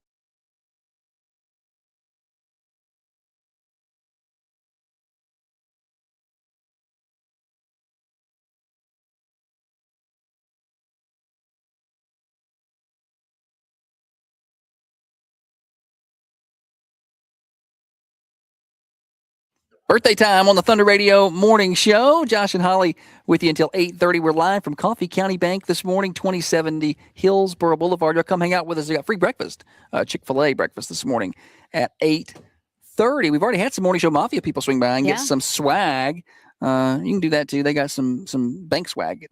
Birthday time on the Thunder Radio Morning Show. Josh and Holly with you until 8:30. We're live from Coffee County Bank this morning, 2070 Hillsboro Boulevard. You'll come hang out with us. We got free breakfast, Chick-fil-A breakfast this morning at 8:30. We've already had some Morning Show Mafia people swing by and get some swag. You can do that too. They got some bank swag.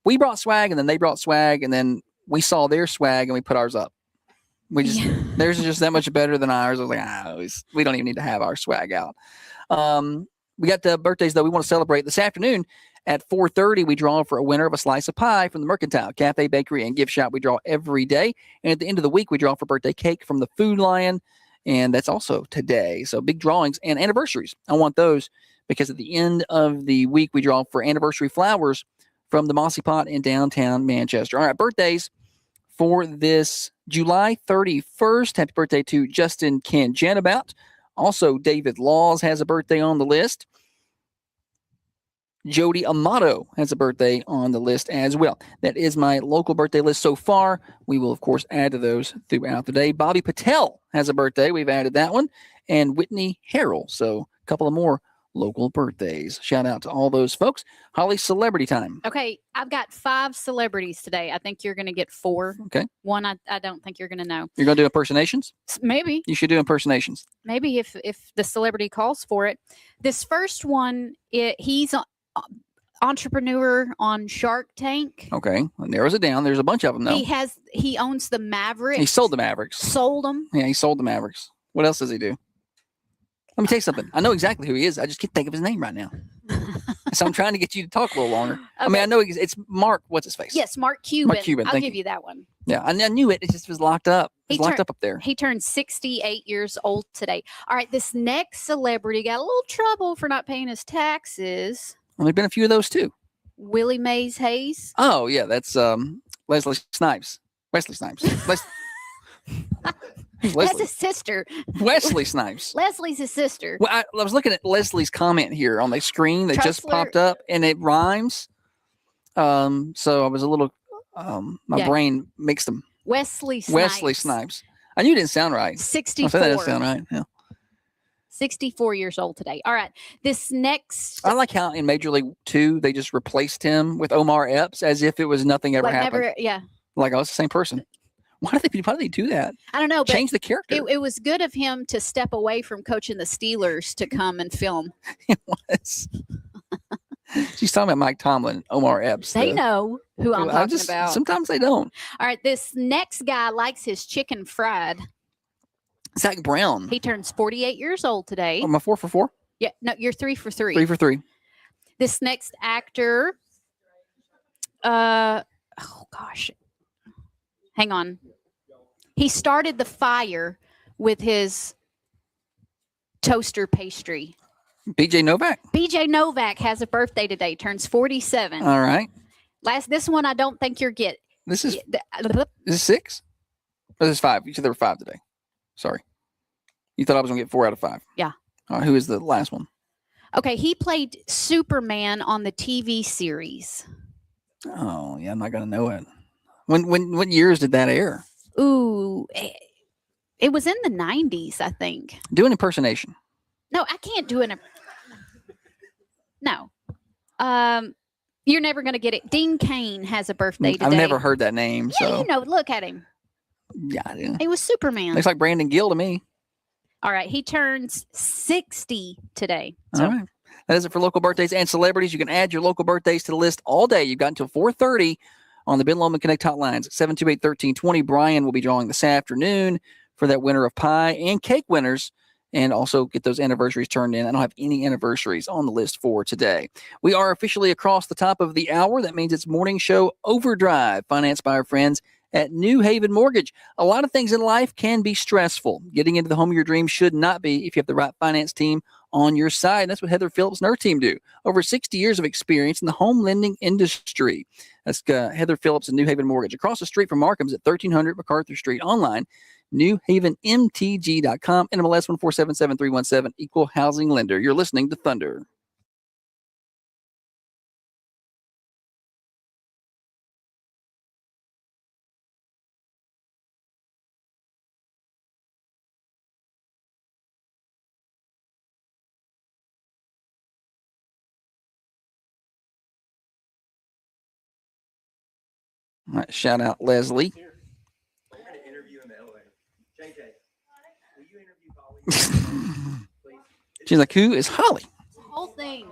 We brought swag, and then they brought swag, and then we saw their swag and we put ours up. Theirs is just that much better than ours. I was like, we don't even need to have our swag out. We got the birthdays though. We want to celebrate this afternoon at 4:30. We draw for a winner of a slice of pie from the Mercantile Cafe, Bakery, and Gift Shop. We draw every day, and at the end of the week, we draw for birthday cake from the Food Lion, and that's also today. So big drawings and anniversaries. I want those because at the end of the week, we draw for anniversary flowers from the Mossy Pot in downtown Manchester. All right, birthdays for this July 31st. Happy birthday to Justin Canjanabout. Also, David Laws has a birthday on the list. Jody Amato has a birthday on the list as well. That is my local birthday list so far. We will, of course, add to those throughout the day. Bobby Patel has a birthday. We've added that one. And Whitney Harrell. So a couple of more local birthdays. Shout out to all those folks. Holly, celebrity time. Okay, I've got 5 celebrities today. I think you're going to get 4. Okay. One I don't think you're going to know. You're going to do impersonations? Maybe. You should do impersonations. Maybe if the celebrity calls for it. This first one, he's an entrepreneur on Shark Tank. Okay. Well, narrows it down. There's a bunch of them, though. He owns the Mavericks. He sold the Mavericks. Sold them. Yeah, he sold the Mavericks. What else does he do? Let me tell you something. I know exactly who he is. I just can't think of his name right now. So I'm trying to get you to talk a little longer. Okay. I mean, I know it's Mark. What's his face? Yes, Mark Cuban. Mark Cuban. I'll give you that one. Yeah, I knew it. It just was locked up. It was locked up there. He turned 68 years old today. All right, this next celebrity got a little trouble for not paying his taxes. Well, there've been a few of those too. Willie Mays Hayes. Oh yeah, that's Wesley Snipes. Wesley Snipes. That's his sister. Wesley Snipes. Leslie's his sister. Well, I was looking at Leslie's comment here on the screen that just popped up, and it rhymes. So I was a little, my brain mixed them. Wesley Snipes. Wesley Snipes. I knew it didn't sound right. 64. That didn't sound right. Yeah. 64 years old today. All right. This next. I like how in Major League 2, they just replaced him with Omar Epps as if it was nothing ever happened. Like, it's the same person. Why do they do that? I don't know. Change the character. It was good of him to step away from coaching the Steelers to come and film. It was. She's talking about Mike Tomlin, Omar Epps. They know who I'm talking about. Sometimes they don't. All right. This next guy likes his chicken fried. Zach Brown. He turns 48 years old today. Am I 4 for 4? Yeah. No, you're 3 for 3. 3 for 3. This next actor. Oh, gosh. Hang on. He started the fire with his toaster pastry. BJ Novak. BJ Novak has a birthday today. Turns 47. All right. This one I don't think you'll get. This is 6? Or this is 5? You said there were 5 today. Sorry. You thought I was going to get 4 out of 5. Yeah. All right, who is the last one? Okay. He played Superman on the TV series. Oh, yeah. I'm not going to know it. What years did that air? Ooh, it was in the 90s, I think. Do an impersonation. No, I can't do an. No. You're never going to get it. Dean Cain has a birthday today. I've never heard that name. Yeah, look at him. Yeah, I do. He was Superman. Looks like Brandon Gill to me. All right. He turns 60 today. All right. That is it for local birthdays and celebrities. You can add your local birthdays to the list all day. You've got until 4:30 on the Ben Lomond Connect hotlines. 728-1320. Brian will be drawing this afternoon for that winner of pie and cake winners, and also get those anniversaries turned in. I don't have any anniversaries on the list for today. We are officially across the top of the hour. That means it's Morning Show Overdrive, financed by our friends at New Haven Mortgage. A lot of things in life can be stressful. Getting into the home of your dreams should not be if you have the right finance team on your side. And that's what Heather Phillips and her team do. Over 60 years of experience in the home lending industry. That's Heather Phillips and New Haven Mortgage. Across the street from Markham's at 1300 MacArthur Street. Online, newhavenmtg.com. NMLS 1477317. Equal housing lender. You're listening to Thunder. All right, shout out Leslie. We're going to interview in the elevator. JJ, will you interview Holly? Please. She's like, who is Holly? Whole thing.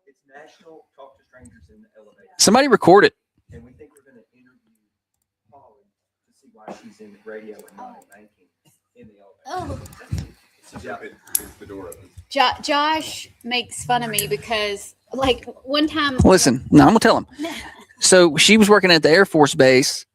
It's National Talk to Strangers in the Elevator. Somebody record it. And we think we're going to interview Holly to see why she's in radio and not in banking in the elevator. Oh. It's the door open. Josh makes fun of me because, like, one time. Listen, no, I'm gonna tell him. So she was working at the Air Force Base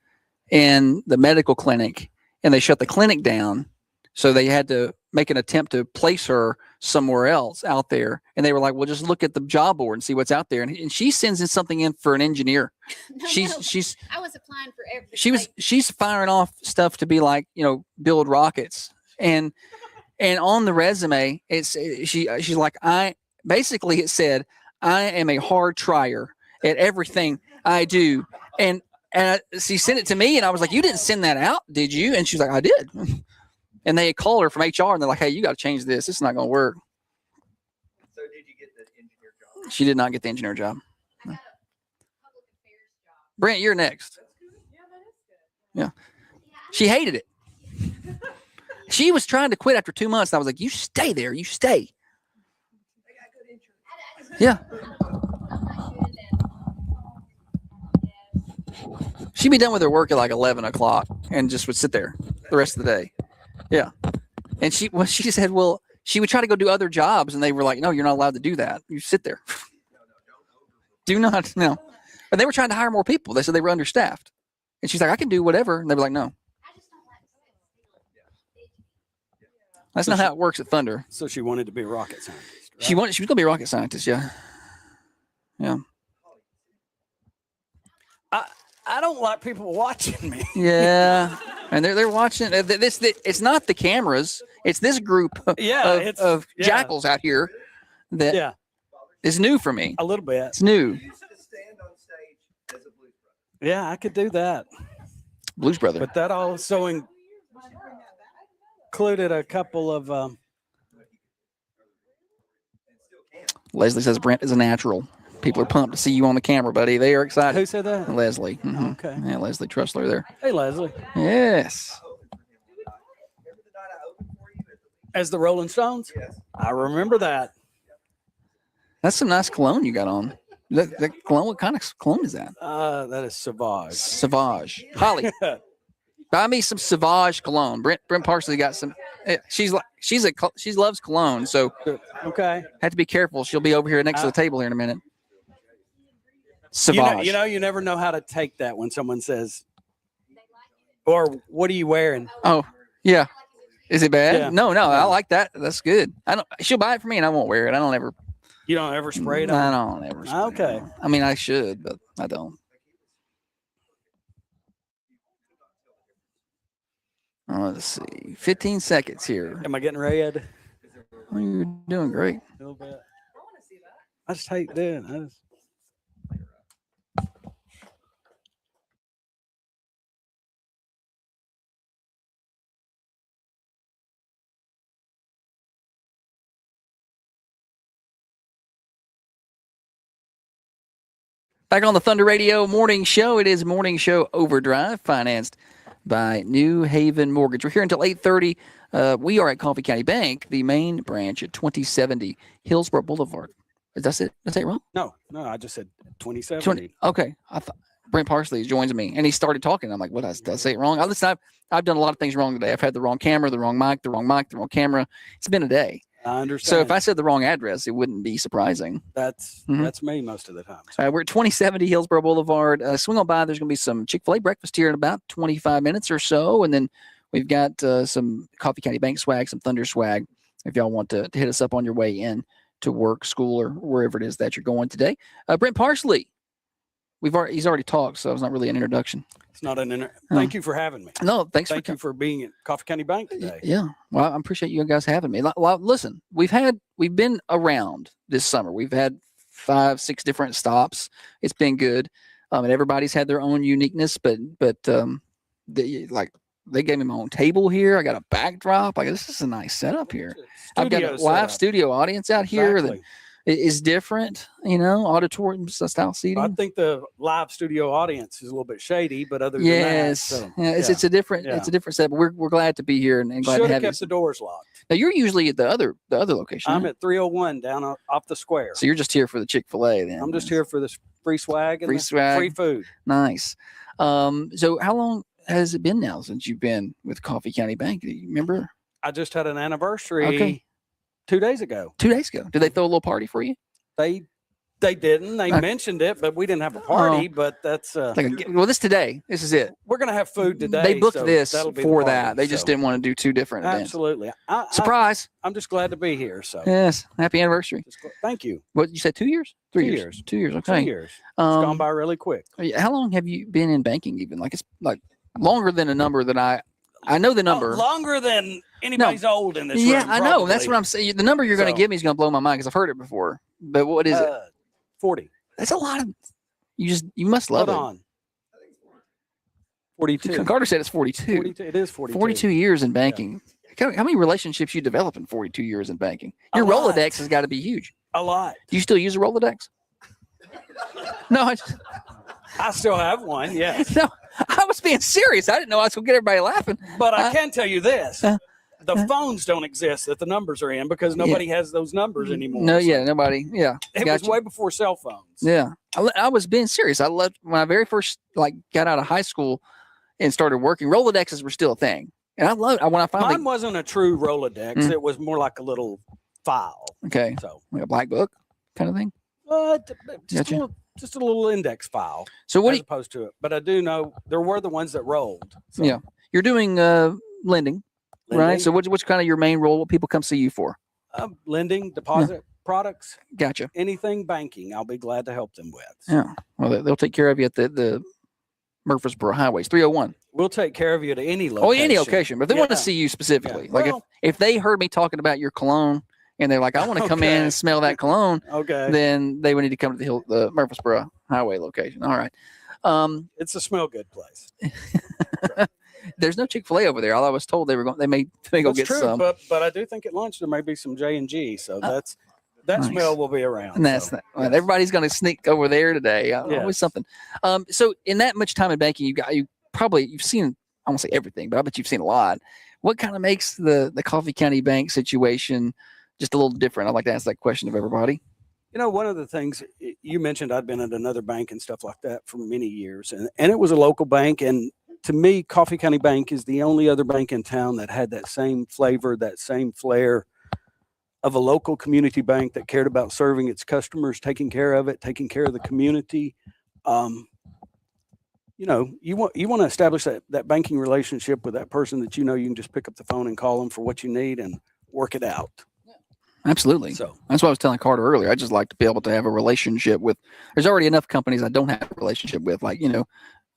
in the medical clinic, and they shut the clinic down. So they had to make an attempt to place her somewhere else out there. And they were like, well, just look at the job board and see what's out there. And she sends in something in for an engineer. No, She's I was applying for everything. she's firing off stuff to be like, build rockets. And on the resume, she's like, it said, I am a hard trier at everything I do. And she sent it to me, and I was like, you didn't send that out, did you? And she's like, I did. And they called her from HR, and they're like, hey, you got to change this. It's not going to work. So did you get the engineer job? She did not get the engineer job. I got a public affairs job. Brent, you're next. Yeah. She hated it. She was trying to quit after 2 months. And I was like, you stay there. You stay. Yeah. She'd be done with her work at like 11 o'clock and just would sit there the rest of the day. Yeah. And she said, well, she would try to go do other jobs, and they were like, no, you're not allowed to do that. You sit there. Do not. No. But they were trying to hire more people. They said they were understaffed. And she's like, I can do whatever. And they were like, no. That's not how it works at Thunder. So she wanted to be a rocket scientist. Right? She was going to be a rocket scientist. Yeah. Yeah. I don't like people watching me. Yeah. And they're watching it's not the cameras. It's this group of jackals out here that is new for me. A little bit. It's new. You used to stand on stage as a blues brother. Yeah, I could do that. Blues Brother. But that also included a couple of Leslie says Brent is a natural. People are pumped to see you on the camera, buddy. They are excited. Who said that? Leslie. Mhm. Okay. Yeah, Leslie Trussler there. Hey, Leslie. Yes. Remember the night I opened for you at the As the Rolling Stones? Yes. I remember that. That's some nice cologne you got on. That cologne, what kind of cologne is that? That is Savage. Sauvage. Holly, buy me some Sauvage cologne. Brent Parsley got some. She loves cologne, so Okay. have to be careful. She'll be over here next to the table here in a minute. Sauvage. You never know how to take that when someone says, or what are you wearing? Oh, yeah. Is it bad? Yeah. No, I like that. That's good. She'll buy it for me and I won't wear it. I don't ever. You don't ever spray it I on? don't ever. Spray Okay. it on. I mean, I should, but I don't. Let's see. 15 seconds here. Am I getting red? Oh, you're doing great. A little bit. I just hate doing it. Back on the Thunder Radio Morning Show. It is Morning Show Overdrive, financed by New Haven Mortgage. We're here until 8:30. We are at Coffee County Bank, the main branch at 2070 Hillsborough Boulevard. Did I say it wrong? No, I just said 2070. Okay. I thought Brent Parsley joins me, and he started talking. I'm like, what? Did I say it wrong? I've done a lot of things wrong today. I've had the wrong camera, the wrong mic, the wrong camera. It's been a day. I understand. So if I said the wrong address, it wouldn't be surprising. That's me most of the time. We're at 2070 Hillsborough Boulevard. Swing on by. There's going to be some Chick-fil-A breakfast here in about 25 minutes or so. And then we've got some Coffee County Bank swag, some Thunder swag, if y'all want to hit us up on your way in to work, school, or wherever it is that you're going today. Brent Parsley. He's already talked, so it's not really an introduction. It's not an Thank you for having me. No, thank you for being at Coffee County Bank today. Yeah. Well, I appreciate you guys having me. Well, listen, we've been around this summer. We've had 5-6 different stops. It's been good. And everybody's had their own uniqueness, but they gave me my own table here. I got a backdrop. This is a nice setup here. I've got a live studio audience out here. Exactly. is different, you know, auditorium style I seating. think the live studio audience is a little bit shady, but other than Yes. that, so, Yeah, it's a different it's a different set, but we're glad to be here and glad should to have have you. kept the doors locked. Now you're usually at the other location. I'm right? at 301 down off the square. So you're just here for the Chick-fil-A then. I'm just here for this free swag and Free the swag. free food. Nice. So how long has it been now since you've been with Coffee County Bank? Do you remember? I just had an anniversary Okay. 2 days ago. 2 days ago. Did they throw a little party for you? They didn't. They mentioned it, but we didn't have a party. But that's Well, this today. This is it. we're gonna have food today. They booked so this that'll be the for party, that. They just so. didn't want to do two different events. Absolutely. Surprise. I'm just glad to be here. So Yes. Happy anniversary. thank you. What you said? 2 years? 3 2 years? years. 2 years. 2 Okay. years. It's gone Um, by really quick. how long have you been in banking? Even like it's like longer than a number that I know the number. Longer than anybody's old in this Yeah, room. I know. That's probably. what I'm saying. The number you're going to So- give me is going to blow my mind because I've heard it before. But what is it? 40. That's a lot of. You must love Hold it. on. 42. Carter said it's 42. 42. It is 42. 42 years in banking. How many relationships you develop in 42 years in banking? Your A lot. Rolodex has got to be huge. A lot. Do you still use a Rolodex? No, I still have one. Yes. no. I was being serious. I didn't know I was going to get everybody laughing. But I can tell you this. The phones don't exist that the numbers are in because nobody has those numbers anymore. No, So yeah, nobody. Yeah. It was way before cell phones. Yeah, I was being serious. I left when I very first got out of high school and started working. Rolodexes were still a thing, and I loved when I finally. Mine wasn't a true Rolodex. It was more like a little file. Okay, So like a black book kind of thing. Just, just a little index file. So what? As opposed to it, but I do know there were the ones that rolled. So Yeah, you're doing lending, right? lending, So what's kind of your main role? What people come see you for? lending, deposit products, Gotcha. anything banking, I'll be glad to help them with. Yeah. Well, they'll take care of you at the Murfreesboro Highways, 301. We'll take care of you to any location. Oh, any occasion, but if they want to Yeah. see you specifically. Yeah. Like Well- if they heard me talking about your cologne and they're like, I want to come in Okay. and smell that cologne, Okay. then they would need to come to the Murfreesboro Highway location. All right. It's a smell good place. There's no Chick-fil-A over there. All I was told they may go That's get true, some. but I do think at lunch there may be some J&G. So that nice. smell will be around. And that's so, that. Well, everybody's going to sneak over there today. Always Yes. something. So in that much time in banking, you've seen, I won't say everything, but I bet you've seen a lot. What kind of makes the Coffee County Bank situation just a little different? I'd like to ask that question of everybody. You know, one of the things you mentioned, I'd been at another bank and stuff like that for many years, and it was a local bank. And to me, Coffee County Bank is the only other bank in town that had that same flavor, that same flair of a local community bank that cared about serving its customers, taking care of it, taking care of the community. You know, you want to establish that banking relationship with that person that you know you can just pick up the phone and call them for what you need and work it out. Absolutely. So That's what I was telling Carter earlier. I just like to be able to have a relationship with. There's already enough companies I don't have a relationship with, like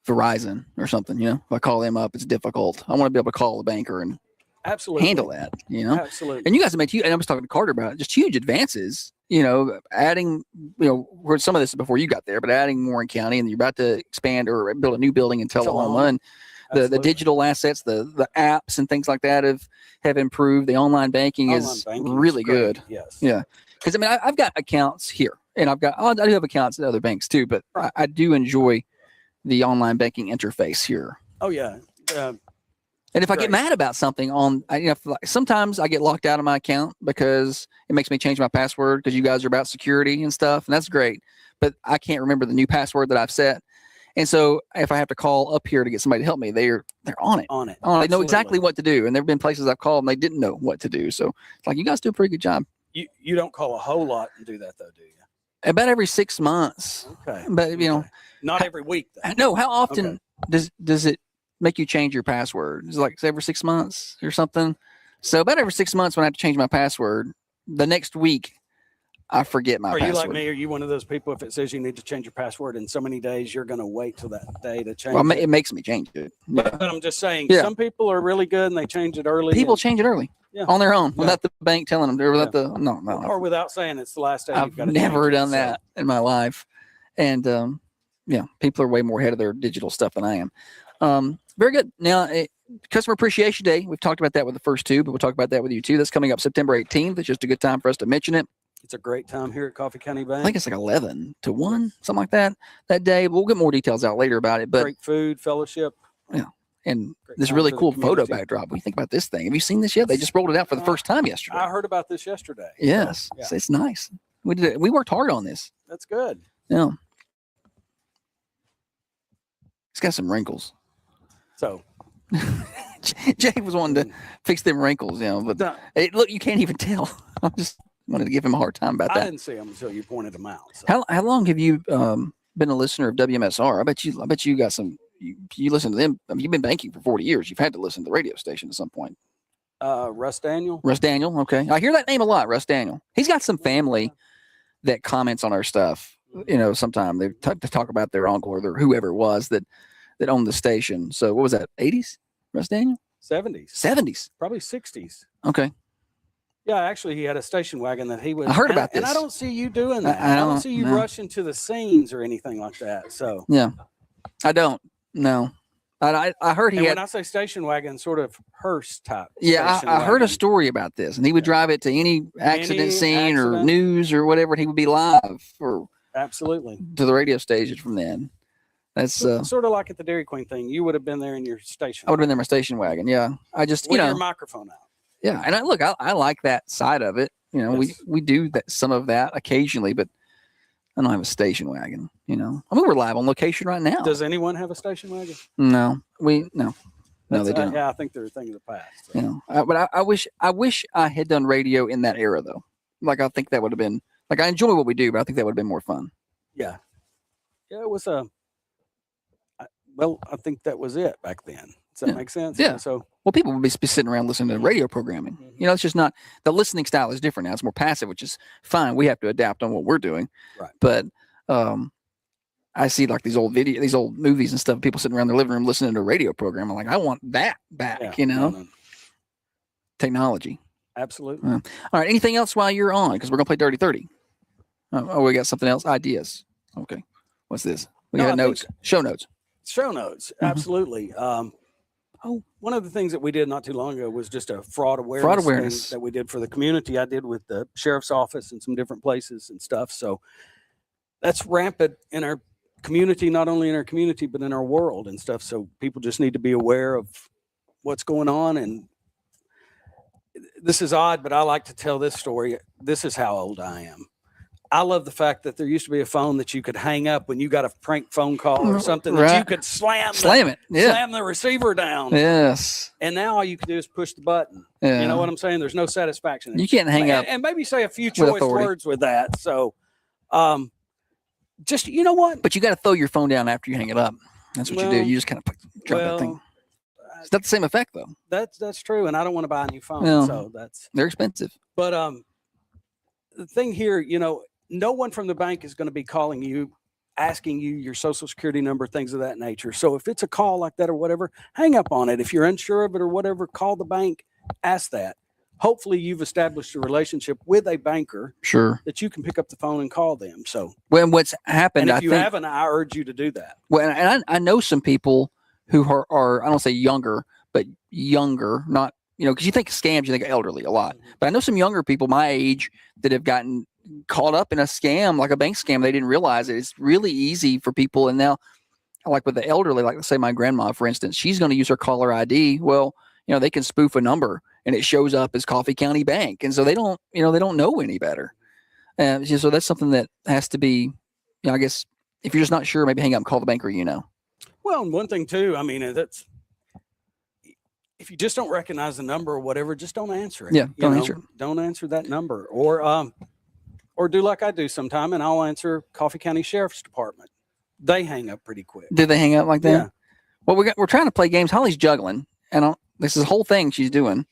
Verizon or something. If I call them up, it's difficult. I want to be able to call the banker and absolutely handle that. Absolutely. And you guys have made and I was talking to Carter about it, just huge advances. Adding, heard some of this before you got there, but adding Warren County, and you're about to expand or build a new building in Tullahoma, and the Absolutely. digital assets, the apps and things like that have improved. The online banking Online is banking is really great, good. Yes. Yeah. Because I've got accounts here, and I do have accounts at other banks too, but I do enjoy the online banking interface here. Oh yeah. And if I get Great. mad about something sometimes I get locked out of my account because it makes me change my password because you guys are about security and stuff, and that's great. But I can't remember the new password that I've set, and so if I have to call up here to get somebody to help me, they're on it. On it. They know Absolutely. exactly what to do, and there've been places I've called and they didn't know what to do. So it's like you guys do a pretty good job. You don't call a whole lot and do that though, do you? About every 6 months, Okay. but Not every week though. no. How often does it make you change your password? Is it like every 6 months or something? So about every 6 months when I have to change my password, the next week I forget my Are password. you like me? Are you one of those people, if it says you need to change your password in so many days, you're going to wait till that day to change Well, it? it makes me change it. But I'm just saying, Yeah. some people are really good and they change it early. People and- change it early Yeah. on their own Yeah. without the bank telling them. Or without no. or without saying it's the last day. I've you've got to never change it, done so- that in my life. And people are way more ahead of their digital stuff than I am. Very good. Now, Customer Appreciation Day, we've talked about that with the first two, but we'll talk about that with you too. That's coming up September 18th. It's just a good time for us to mention it. It's a great time here at Coffee County I Bank. think it's like 11 to 1, something like that day. We'll get more details out later about it. But Great food, fellowship. and Great this time really for the cool photo community. backdrop. What do you think about this thing? Have you seen this yet? They just rolled it out for the first time yesterday. I heard about this yesterday. so, Yes, yeah, so it's nice. We did it. We worked hard on this. that's good. Yeah, it's got some wrinkles. So Jay was wanting to fix them wrinkles, but no, look, you can't even tell. I just wanted to give him a hard time about I that. didn't see them until you pointed them out. So. How long have you been a listener of WMSR? I bet you got some. You listen to them. I mean, you've been banking for 40 years. You've had to listen to the radio station at some point. Russ Daniel. Russ Daniel. Okay, I hear that name a lot. Russ Daniel. He's got some family that comments on our stuff. Sometime they talk about their uncle or their whoever it was that owned the station. So what was that? 80s? Russ Daniel. 70s, 70s. probably 60s. Okay. Yeah, actually, he had a station wagon that he was. I heard and- about and I this. don't see you doing that. I I don't don't, see you no. rushing to the scenes or anything like that. So, I don't. No. I heard he and had. when I say station wagon, sort of hearse type. Yeah, station I heard a wagon. story about this, and he would drive it to any accident Any scene or accident. news or whatever, and he would be live or Absolutely. to the radio station from then. That's Sort of like at the Dairy Queen thing. You would have been there in your station. I would have been there in my station wagon. Yeah, I just with your microphone out. yeah, and I like that side of it. Yes. We do that some of that occasionally, but I don't have a station wagon. I mean, we're live on location right now. Does anyone have a station wagon? No, no, they That's- don't. Yeah, I think they're a thing of the past. so. But I wish I had done radio in that era though. Like I think that would have been like I enjoy what we do, but I think that would have been more fun. Yeah, it was I think that was it back then. Does that Yeah. make sense? Yeah. So Well, people would be sitting around listening to radio programming. Mhm. It's just not the listening style is different now. It's more passive, which is fine. We have to adapt on what we're doing. Right. But I see like these old movies and stuff. People sitting around their living room listening to a radio program. I'm like, I want that back. yeah, no, Technology. absolutely. All right. Anything else while you're on? Because we're gonna play Dirty 30. Oh, we got something else. Ideas. Okay. What's this? We No, got I notes. Show notes. Show notes, Mhm. absolutely. One of the things that we did not too long ago was just a fraud awareness, thing awareness. that we did for the community. I did with the sheriff's office and some different places and stuff. So that's rampant in our community, not only in our community, but in our world and stuff. So people just need to be aware of what's going on. And this is odd, but I like to tell this story. This is how old I am. I love the fact that there used to be a phone that you could hang up when you got a prank phone call or something that you Right. could slam Slam it. Yeah. slam the receiver down. Yes. And now all you can do is push the button. Yeah. You know what I'm saying? There's no satisfaction. You can't hang up. And maybe say a few choice authority. words with that. So, just, you know what? But you got to throw your phone down after you hang it up. That's what you do. Well, You just kind of drop that thing. Well, It's not the same effect though. that's true. And I don't want to buy a new phone. No. So that's, They're expensive. but, the thing here, no one from the bank is going to be calling you, asking you your social security number, things of that nature. So if it's a call like that or whatever, hang up on it. If you're unsure of it or whatever, call the bank, ask that. Hopefully you've established a relationship with a banker Sure. that you can pick up the phone and call them. So, When what's and happened, if I you think. haven't, I urge you to do that. Well, and I know some people who are I don't say younger, but younger, not because you think scams, you think elderly a lot. But I know some younger people my age that have gotten caught up in a scam, like a bank scam. They didn't realize it. It's really easy for people. And now, like with the elderly, like let's say my grandma, for instance, she's going to use her caller ID. Well, they can spoof a number and it shows up as Coffee County Bank, and so they don't know any better. And so that's something that has to be, I guess, if you're just not sure, maybe hang up and call the banker. Well, and one thing too, I mean, that's if you just don't recognize the number or whatever, just don't answer it. Yeah, don't answer it. Don't answer that number, or do like I do sometime, and I'll answer Coffee County Sheriff's Department. They hang up pretty quick. Did they hang out like that? Yeah. Well, we're trying to play games. Holly's juggling, and this is the whole thing she's doing.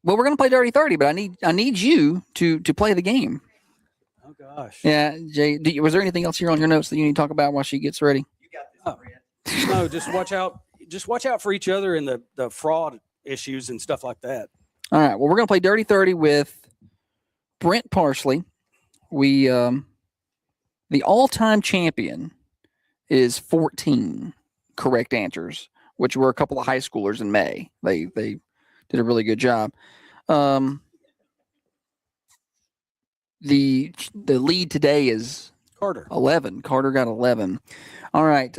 Well, we're gonna play Dirty 30, but I need you to play the game. Oh gosh. Yeah, Jay. Was there anything else here on your notes that you need to talk about while she gets ready? No, just watch out. Just watch out for each other and the fraud issues and stuff like that. All right. Well, we're gonna play Dirty 30 with Brent Parsley. We the all-time champion is 14 correct answers, which were a couple of high schoolers in May. They did a really good job. the lead today is Carter. 11. Carter got 11. All right.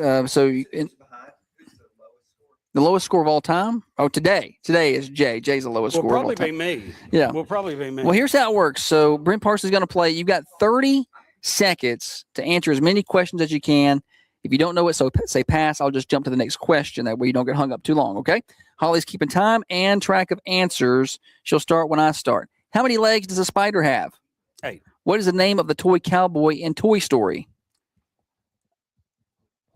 The lowest score of all time? Oh, today is Jay. Jay's the lowest Will score of all probably time. be me. Yeah. Will probably be me. Well, here's how it works. So Brent Parsons is going to play. You've got 30 seconds to answer as many questions as you can. If you don't know it, so say pass. I'll just jump to the next question. That way you don't get hung up too long, okay? Holly's keeping time and track of answers. She'll start when I start. How many legs does a spider have? 8. What is the name of the toy cowboy in Toy Story?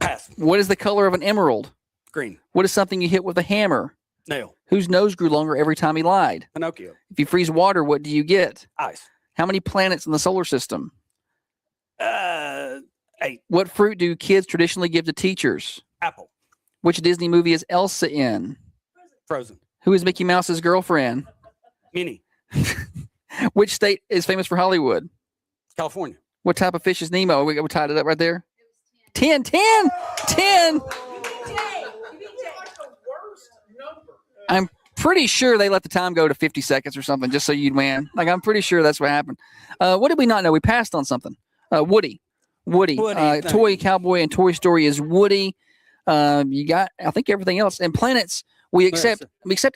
Pass. What is the color of an emerald? Green. What is something you hit with a hammer? Nail. Whose nose grew longer every time he lied? Pinocchio. If you freeze water, what do you get? Ice. How many planets in the solar system? 8. What fruit do kids traditionally give to teachers? Apple. Which Disney movie is Elsa in? Frozen. Who is Mickey Mouse's girlfriend? Minnie. Which state is famous for Hollywood? California. What type of fish is Nemo? We tied it up right there. 10. I'm pretty sure they let the time go to 50 seconds or something just so you'd win. Like, I'm pretty sure that's what happened. What did we not know? We passed on something. Woody. Toy cowboy in Toy Story is Woody. You got, I think, everything else. And planets, we accept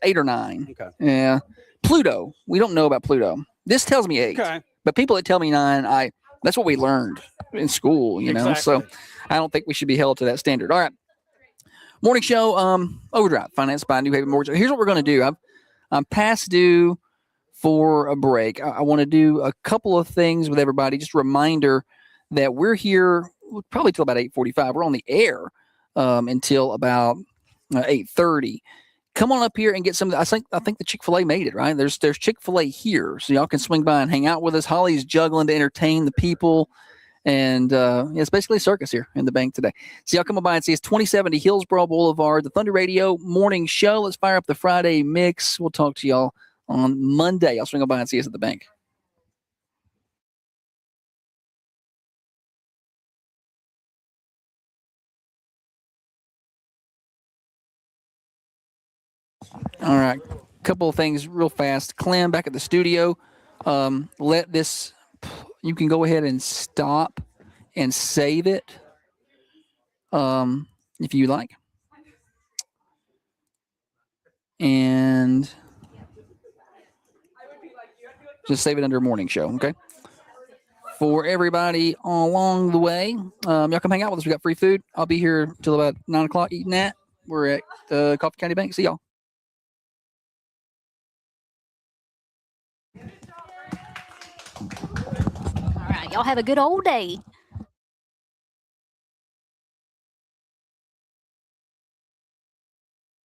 8 or 9. Okay. Yeah. Pluto. We don't know about Pluto. This tells me 8. Okay. But people that tell me 9, that's what we learned in school, you know. So I don't think we should be held to that standard. All right. Morning show, Overdrive, financed by New Haven Mortgage. Here's what we're going to do. I'm past due for a break. I want to do a couple of things with everybody. Just a reminder that we're here probably till about 8:45. We're on the air until about 8:30. Come on up here and get some. I think the Chick-fil-A made it, right? There's Chick-fil-A here, so y'all can swing by and hang out with us. Holly's juggling to entertain the people. And it's basically a circus here in the bank today. So y'all come on by and see us, 2070 Hillsborough Boulevard, the Thunder Radio morning show. Let's fire up the Friday mix. We'll talk to y'all on Monday. I'll swing on by and see us at the bank. All right. Couple of things real fast. Clem back at the studio. You can go ahead and stop and save it if you like. And just save it under morning show, okay? For everybody along the way, y'all come hang out with us. We got free food. I'll be here till about 9 o'clock eating that. We're at the Coffee County Bank. See y'all. All right. Y'all have a good old day.